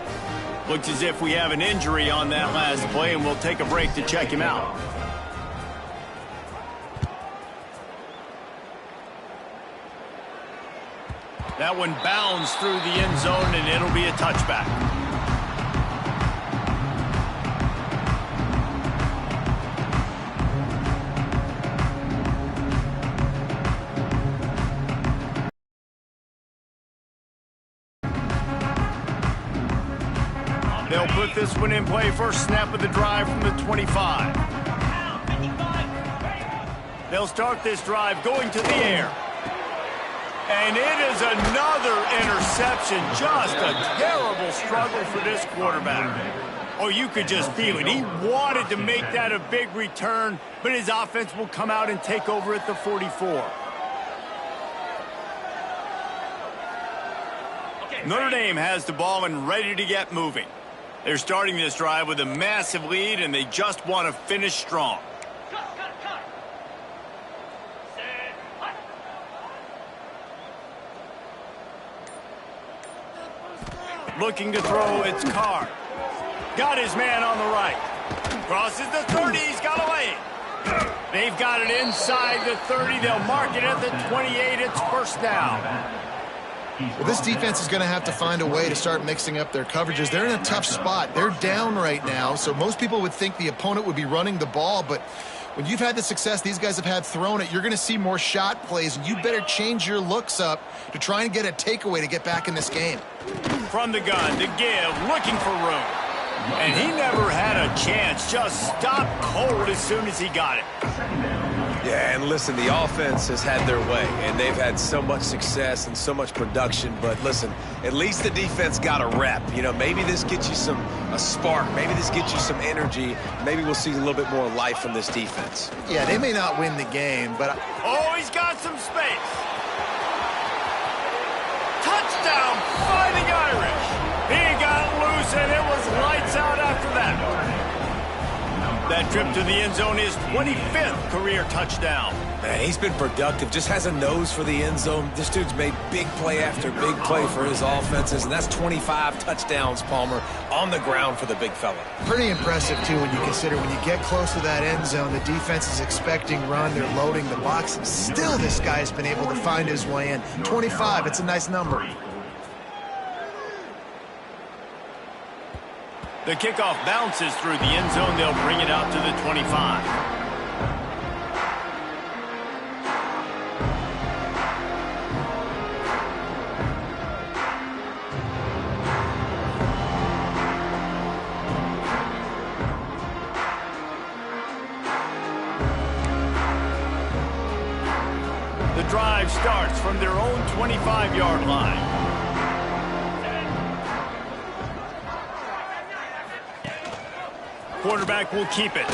Looks as if we have an injury on that last play, and we'll take a break to check him out. That one bounds through the end zone, and it'll be a touchback. They'll put this one in play, first snap of the drive from the 25. They'll start this drive going to the air. And it is another interception. Just a terrible struggle for this quarterback. Oh, you could just feel it. He wanted to make that a big return, but his offense will come out and take over at the 44. Notre Dame has the ball and ready to get moving. They're starting this drive with a massive lead, and they just want to finish strong. Looking to throw, it's Carr. Got his man on the right. Crosses the 30, he's got away. They've got it inside the 30. They'll mark it at the 28. It's first down. Well, this defense is going to have to find a way to start mixing up their coverages. They're in a tough spot. They're down right now, so most people would think the opponent would be running the ball, but when you've had the success these guys have had throwing it, you're going to see more shot plays, and you better change your looks up to try and get a takeaway to get back in this game. From the gun to give, looking for room. And he never had a chance, just stopped cold as soon as he got it. Yeah, and listen, the offense has had their way, and they've had so much success and so much production. But listen, at least the defense got a rep. You know, maybe this gets you a spark. Maybe this gets you some energy. Maybe we'll see a little bit more life from this defense. Yeah, they may not win the game, but... Oh, he's got some space. Touchdown, Fighting Irish. He got loose, and it was lights out after that. That trip to the end zone is 25th career touchdown. Man, he's been productive, just has a nose for the end zone. This dude's made big play after big play for his offenses, and that's 25 touchdowns, Palmer, on the ground for the big fella. Pretty impressive, too, when you consider when you get close to that end zone, the defense is expecting run, they're loading the box, and still this guy's been able to find his way in. 25, it's a nice number. The kickoff bounces through the end zone. They'll bring it out to the 25. The drive starts from their own 25-yard line. Quarterback will keep it.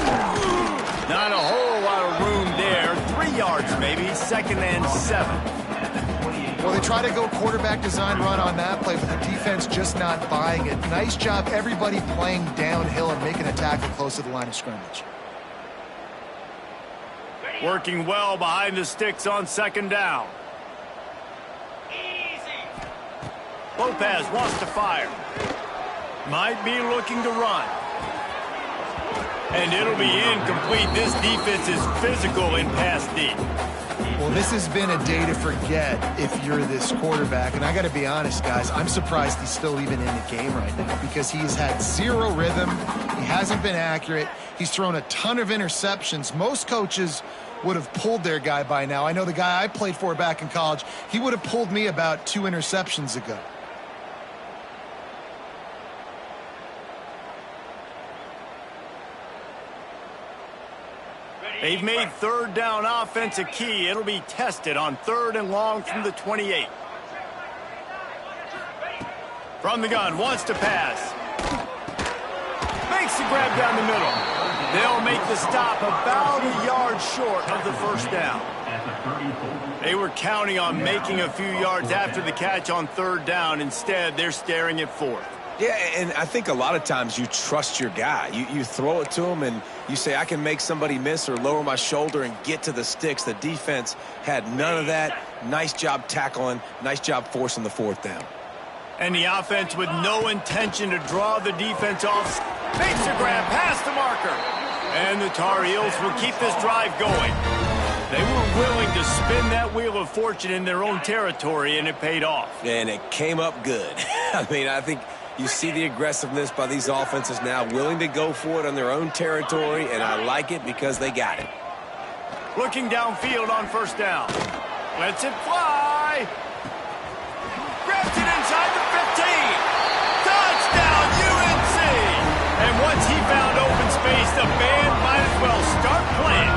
Not a whole lot of room there. 3 yards maybe. 2nd and 7. Well, they try to go quarterback design run on that play, but the defense just not buying it. Nice job, everybody playing downhill and making a tackle close to the line of scrimmage. Working well behind the sticks on 2nd down. Lopez wants to fire. Might be looking to run. And it'll be incomplete. This defense is physical in pass deep. Well, this has been a day to forget if you're this quarterback. And I got to be honest, guys, I'm surprised he's still even in the game right now because he's had zero rhythm. He hasn't been accurate. He's thrown a ton of interceptions. Most coaches would have pulled their guy by now. I know the guy I played for back in college, he would have pulled me about 2 interceptions ago. They've made 3rd down offense a key. It'll be tested on 3rd and long from the 28. From the gun, wants to pass. Makes the grab down the middle. They'll make the stop about a yard short of the 1st down. They were counting on making a few yards after the catch on 3rd down. Instead, they're staring at 4th. Yeah, and I think a lot of times you trust your guy. You throw it to him and you say, I can make somebody miss or lower my shoulder and get to the sticks. The defense had none of that. Nice job tackling. Nice job forcing the 4th down. And the offense with no intention to draw the defense off. Makes a grab past the marker. And the Tar Heels will keep this drive going. They were willing to spin that wheel of fortune in their own territory, and it paid off. And it came up good. I mean, I think you see the aggressiveness by these offenses now, willing to go for it on their own territory, and I like it because they got it. Looking downfield on 1st down. Lets it fly. Grabs it inside the 15. Touchdown, UNC! And once he found open space, the band might as well start playing.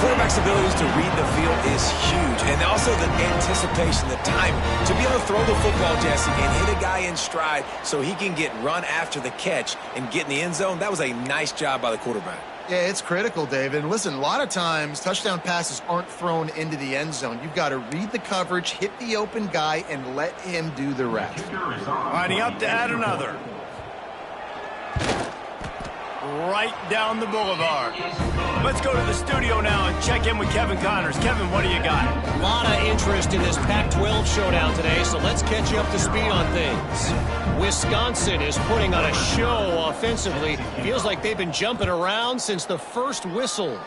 quarterback's abilities to read the field is huge, and also the anticipation, the timing. To be able to throw the football, Jesse, and hit a guy in stride so he can get run after the catch and get in the end zone, that was a nice job by the quarterback. Yeah, it's critical, David. And listen, a lot of times touchdown passes aren't thrown into the end zone. You've got to read the coverage, hit the open guy, and let him do the rest. Lining up to add another. Right down the boulevard. Let's go to the studio now and check in with Kevin Connors. Kevin, what do you got? A lot of interest in this Pac-12 showdown today, so let's catch you up to speed on things. Wisconsin is putting on a show offensively. Feels like they've been jumping around since the first whistle.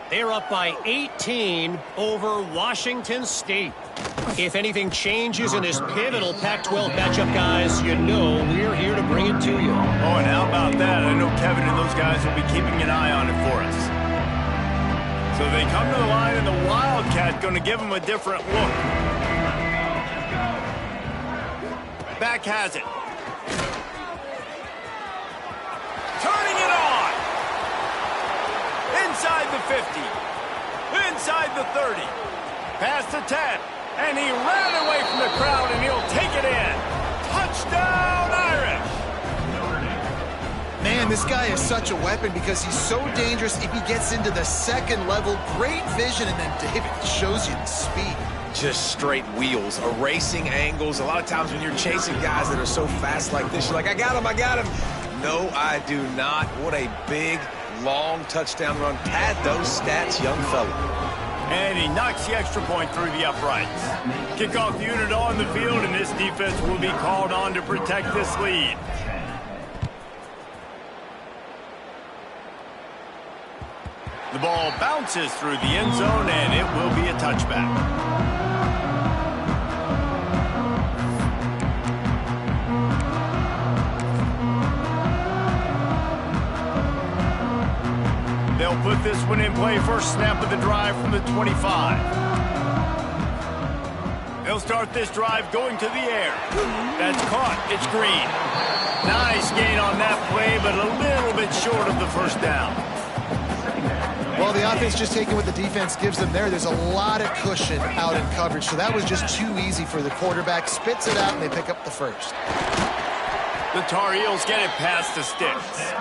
They're up by 18 over Washington State. If anything changes in this pivotal Pac-12 matchup, guys, you know we're here to bring it to you. Oh, and how about that? I know Kevin and those guys will be keeping an eye on it for us. So they come to the line, and the Wildcat going to give them a different look. Back has it. Turning it on. Inside the 50. Inside the 30. Past the 10. And he ran away from the crowd, and he'll take it in. Touchdown, Irish! Man, this guy is such a weapon because he's so dangerous if he gets into the second level. Great vision, and then David shows you the speed. Just straight wheels, erasing angles. A lot of times when you're chasing guys that are so fast like this, you're like, I got him, I got him. No, I do not. What a big, long touchdown run. Pad those stats, young fella. And he knocks the extra point through the uprights. Kickoff unit on the field, and this defense will be called on to protect this lead. The ball bounces through the end zone, and it will be a touchback. They'll put this one in play. First snap of the drive from the 25. They'll start this drive going to the air. That's caught. It's Green. Nice gain on that play, but a little bit short of the first down. Well, the offense just taking what the defense gives them there. There's a lot of cushion out in coverage, so that was just too easy for the quarterback. Spits it out, and they pick up the first. The Tar Heels get it past the sticks.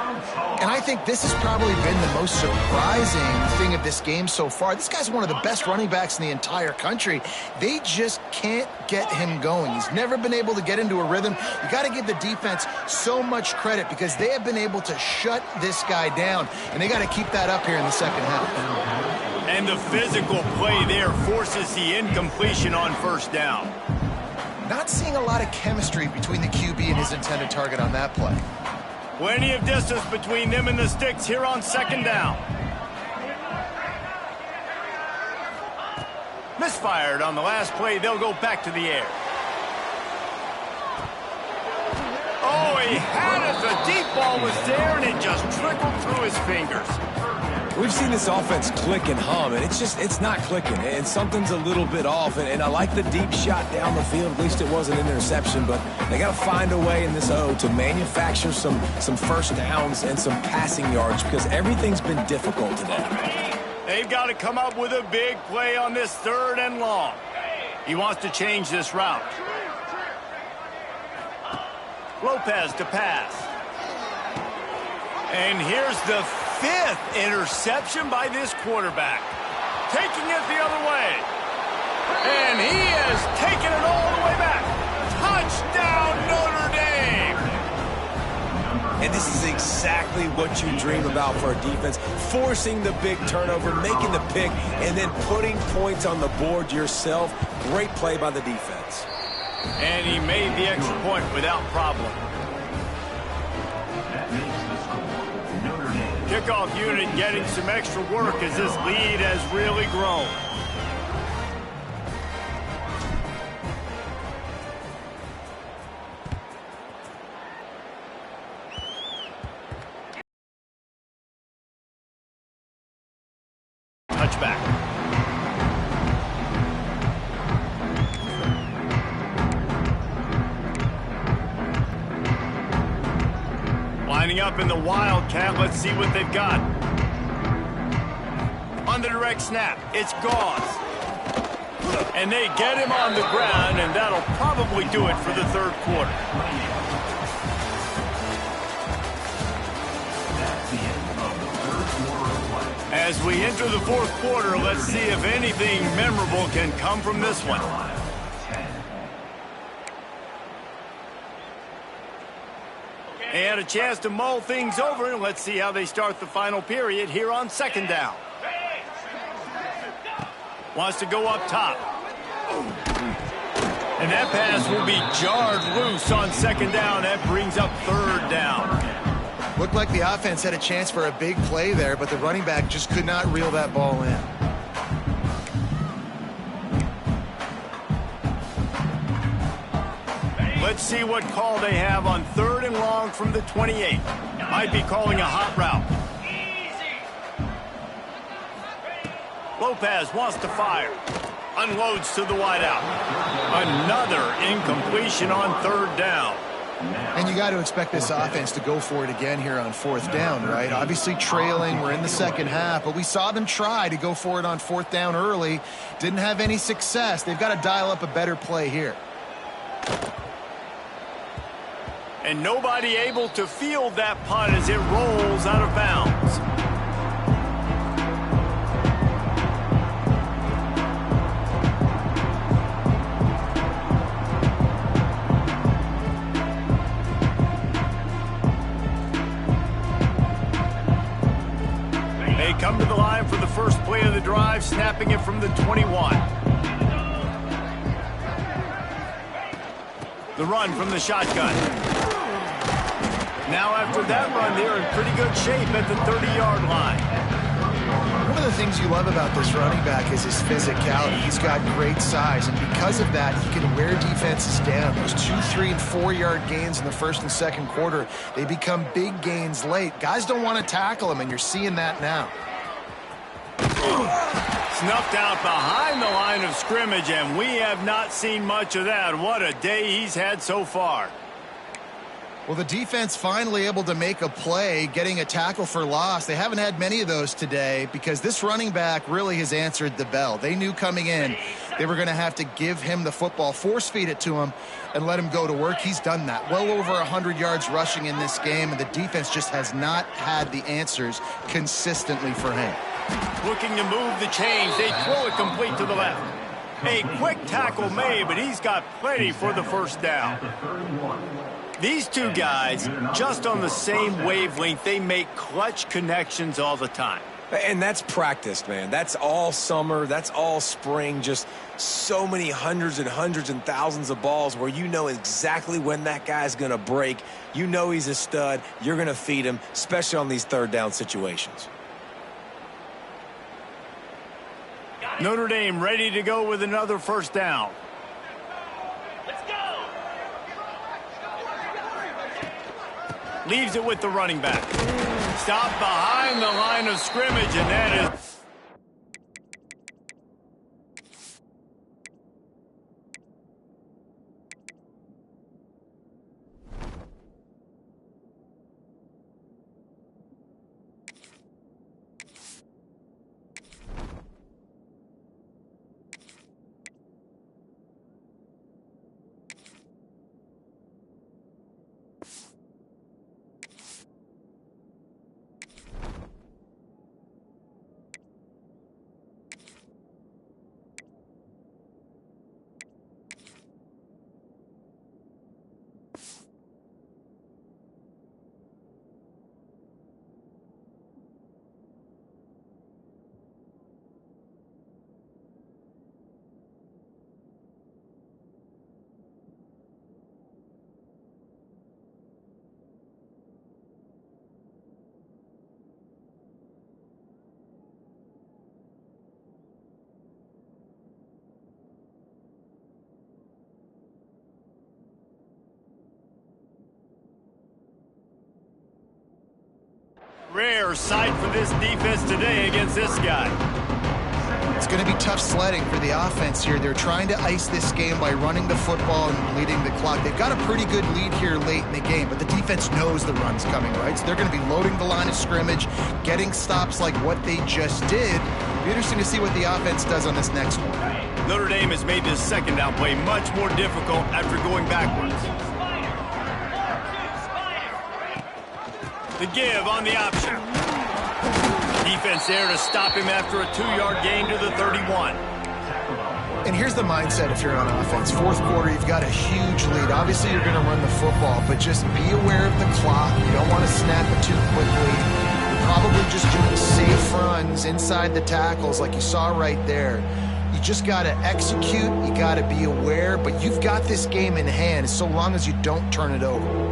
And I think this has probably been the most surprising thing of this game so far. This guy's one of the best running backs in the entire country. They just can't get him going. He's never been able to get into a rhythm. You got to give the defense so much credit because they have been able to shut this guy down, and they got to keep that up here in the second half. And the physical play there forces the incompletion on first down. Not seeing a lot of chemistry between the QB and his intended target on that play. Plenty of distance between them and the sticks here on second down. Misfired on the last play. They'll go back to the air. Oh, he had it. The deep ball was there, and it just trickled through his fingers. We've seen this offense click and hum, and it's not clicking, and something's a little bit off, and I like the deep shot down the field. At least it wasn't an interception, but they got to find a way in this O to manufacture some first downs and some passing yards because everything's been difficult today. They've got to come up with a big play on this third and long. He wants to change this route. Lopez to pass. And here's the fifth interception by this quarterback. Taking it the other way. And he has taken it all the way back. Touchdown, Notre Dame! And this is exactly what you dream about for a defense. Forcing the big turnover, making the pick, and then putting points on the board yourself. Great play by the defense. And he made the extra point without problem. Kickoff unit getting some extra work as this lead has really grown. Touchback. Lining up in the Wildcat. Let's see what they've got. On on the direct snap. It's Gauze. And they get him on the ground, and that'll probably do it for the third quarter. That's the end of the third quarter of play. As we enter the fourth quarter, let's see if anything memorable can come from this one. They had a chance to mull things over, and let's see how they start the final period here on second down. Wants to go up top. And that pass will be jarred loose on second down. That brings up third down. Looked like the offense had a chance for a big play there, but the running back just could not reel that ball in. Let's see what call they have on third and long from the 28. Might be calling a hot route. Lopez wants to fire. Unloads to the wideout. Another incompletion on third down. And you got to expect this offense to go for it again here on fourth down, right? Obviously trailing, we're in the second half, but we saw them try to go for it on fourth down early. Didn't have any success. They've got to dial up a better play here. And nobody able to field that punt as it rolls out of bounds. They come to the line for the first play of the drive, snapping it from the 21. The run from the shotgun. Now after that run, they're in pretty good shape at the 30-yard line. One of the things you love about this running back is his physicality. He's got great size, and because of that, he can wear defenses down. Those 2, 3, and 4-yard gains in the first and second quarter, they become big gains late. Guys don't want to tackle him, and you're seeing that now. Snuffed out behind the line of scrimmage, and we have not seen much of that. What a day he's had so far. Well, the defense finally able to make a play, getting a tackle for loss. They haven't had many of those today because this running back really has answered the bell. They knew coming in they were going to have to give him the football, force feed it to him, and let him go to work. He's done that. Well over 100 yards rushing in this game, and the defense just has not had the answers consistently for him. Looking to move the chains. They throw it complete to the left. A quick tackle made, but he's got plenty for the first down. These two guys, just on the same wavelength, they make clutch connections all the time. And that's practice, man. That's all summer. That's all spring. Just so many hundreds and thousands of balls where you know exactly when that guy's going to break. You know he's a stud. You're going to feed him, especially on these third down situations. Notre Dame ready to go with another first down. Let's go. Leaves it with the running back. Stopped behind the line of scrimmage, and that is... Rare sight for this defense today against this guy. It's going to be tough sledding for the offense here. They're trying to ice this game by running the football and bleeding the clock. They've got a pretty good lead here late in the game, but the defense knows the run's coming, right? So they're going to be loading the line of scrimmage, getting stops like what they just did, Be interesting to see what the offense does on this next one. Notre Dame has made this second down play much more difficult after going backwards. The give on the option. Defense there to stop him after a 2-yard gain to the 31. And here's the mindset if you're on offense. Fourth quarter, you've got a huge lead. Obviously, you're going to run the football, but just be aware of the clock. You don't want to snap it too quickly. You're probably just doing safe runs inside the tackles like you saw right there. You just got to execute. You got to be aware, but you've got this game in hand so long as you don't turn it over.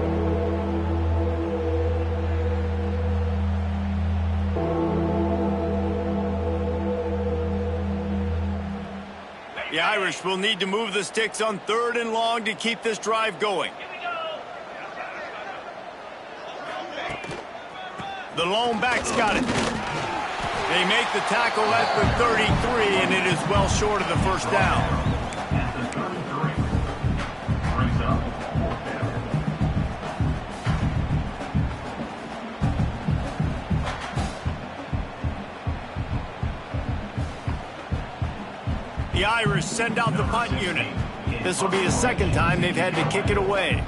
The Irish will need to move the sticks on 3rd and long to keep this drive going. The lone back's got it. They make the tackle at the 33, and it is well short of the first down. The Irish send out the punt unit. This will be the second time they've had to kick it away.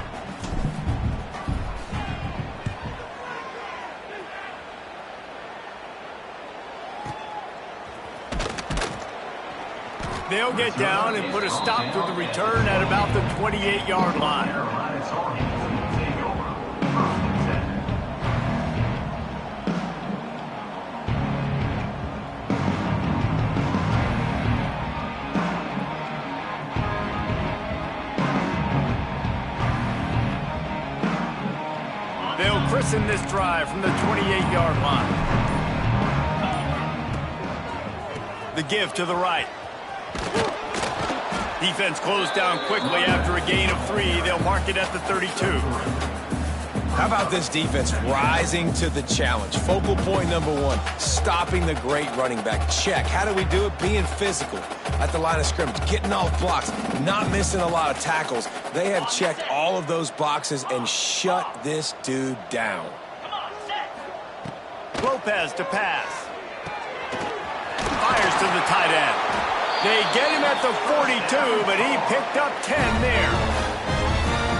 They'll get down and put a stop to the return at about the 28-yard line. They'll christen this drive from the 28-yard line. The give to the right. Defense closed down quickly after a gain of 3. They'll mark it at the 32. How about this defense rising to the challenge? Focal point number 1, stopping the great running back. Check. How do we do it? Being physical at the line of scrimmage, getting off blocks, not missing a lot of tackles. They have checked all of those boxes and shut this dude down. Lopez to pass. Fires to the tight end. They get him at the 42, but he picked up 10 there.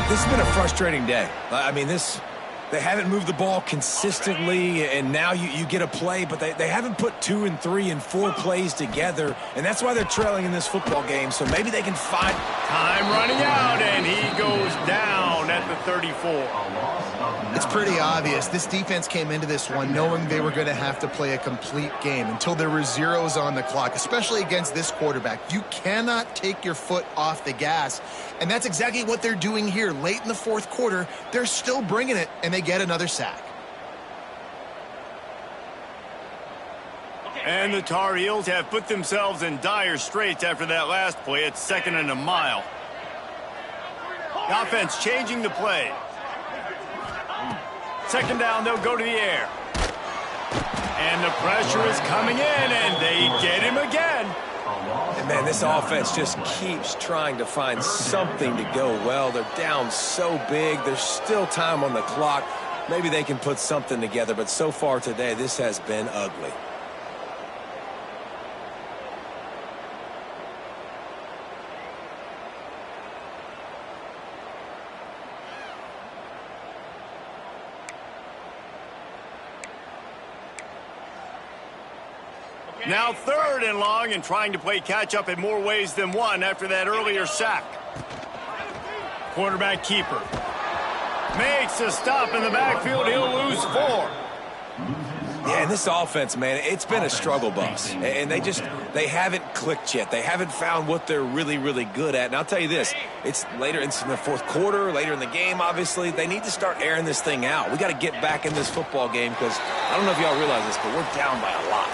This has been a frustrating day. I mean, they haven't moved the ball consistently, and now you get a play, but they haven't put 2 and 3 and 4 plays together, and that's why they're trailing in this football game, so maybe they can find... Time running out, and he goes down at the 34. It's pretty obvious. This defense came into this one knowing they were going to have to play a complete game until there were zeros on the clock, especially against this quarterback. You cannot take your foot off the gas, and that's exactly what they're doing here. Late in the fourth quarter, they're still bringing it, and they get another sack. And the Tar Heels have put themselves in dire straits after that last play. It's 2nd and a mile. The offense changing the play. 2nd down, they'll go to the air. And the pressure is coming in, and they get him again. And man, this offense just keeps trying to find something to go well. They're down so big. There's still time on the clock. Maybe they can put something together, but so far today, this has been ugly. Now 3rd and long and trying to play catch-up in more ways than one after that earlier sack. Quarterback keeper. Makes a stop in the backfield. He'll lose 4. Yeah, and this offense, man, it's been a struggle bus. And they haven't clicked yet. They haven't found what they're really, really good at. And I'll tell you this, it's later in the fourth quarter, later in the game, obviously. They need to start airing this thing out. We got to get back in this football game because I don't know if y'all realize this, but we're down by a lot.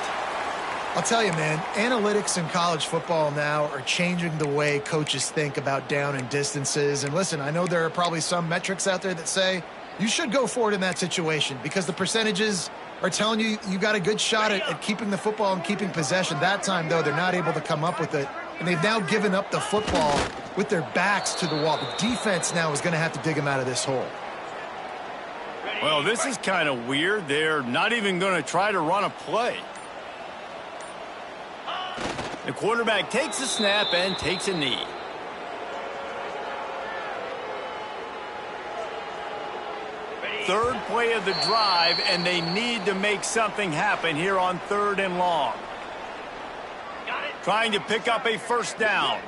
I'll tell you, man, analytics in college football now are changing the way coaches think about down and distances. And listen, I know there are probably some metrics out there that say you should go for it in that situation because the percentages are telling you you got a good shot at keeping the football and keeping possession. That time, though, they're not able to come up with it. And they've now given up the football with their backs to the wall. The defense now is going to have to dig them out of this hole. Well, this is kind of weird. They're not even going to try to run a play. The quarterback takes a snap and takes a knee. Third play of the drive, and they need to make something happen here on 3rd and long. Trying to pick up a first down.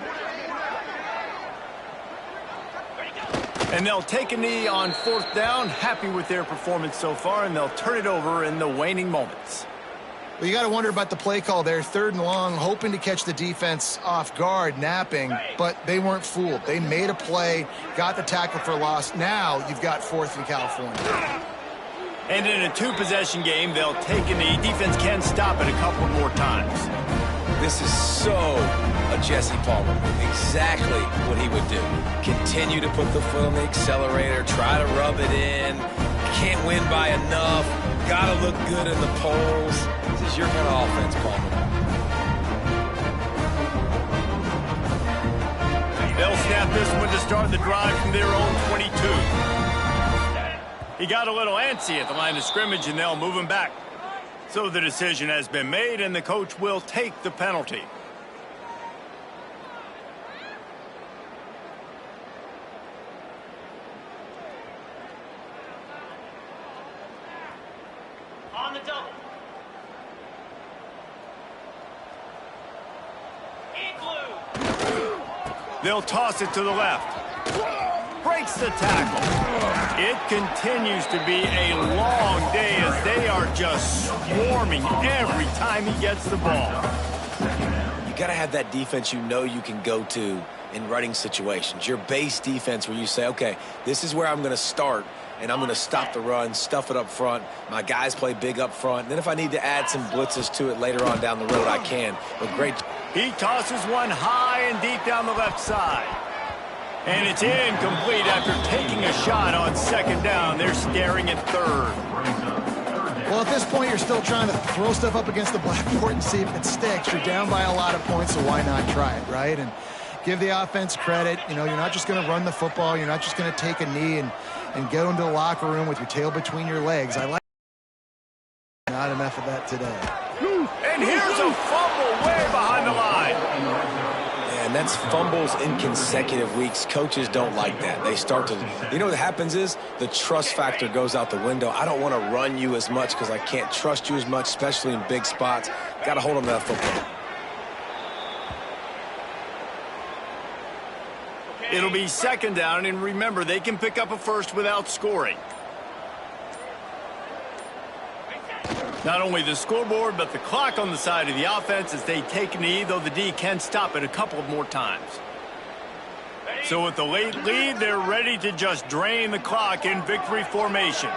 And they'll take a knee on 4th down. Happy with their performance so far, and they'll turn it over in the waning moments. Well, you got to wonder about the play call there. 3rd and long, hoping to catch the defense off guard, napping, but they weren't fooled. They made a play, got the tackle for loss. Now you've got 4th in California. And in a 2-possession game, they'll take a knee. Defense can stop it a couple more times. This is so a Jesse Palmer. Exactly what he would do. Continue to put the foot on the accelerator, try to rub it in. Can't win by enough. Got to look good in the polls. This is your kind of offense, Palmer. They'll snap this one to start the drive from their own 22. He got a little antsy at the line of scrimmage, and they'll move him back. So the decision has been made, and the coach will take the penalty. On the double. They'll toss it to the left. Breaks the tackle. It continues to be a long day as they are just swarming every time he gets the ball. You got to have that defense you know you can go to in running situations. Your base defense where you say, okay, this is where I'm going to start, and I'm going to stop the run, stuff it up front. My guys play big up front. And then if I need to add some blitzes to it later on down the road, I can. But great. He tosses one high and deep down the left side. And it's incomplete after taking a shot on 2nd down. They're staring at 3rd. Well, at this point, you're still trying to throw stuff up against the blackboard and see if it sticks. You're down by a lot of points, so why not try it, right? And give the offense credit. You know, you're not just going to run the football. You're not just going to take a knee and go into the locker room with your tail between your legs. I like not enough of that today. And here's a fumble way behind the line. And that's fumbles in consecutive weeks. Coaches don't like that. They start to, you know what happens is the trust factor goes out the window. I don't want to run you as much because I can't trust you as much, especially in big spots. Got to hold on to that football. It'll be 2nd down, and remember, they can pick up a first without scoring. Not only the scoreboard, but the clock on the side of the offense as they take a knee, though the D can stop it a couple of more times. So with the late lead, they're ready to just drain the clock in victory formation.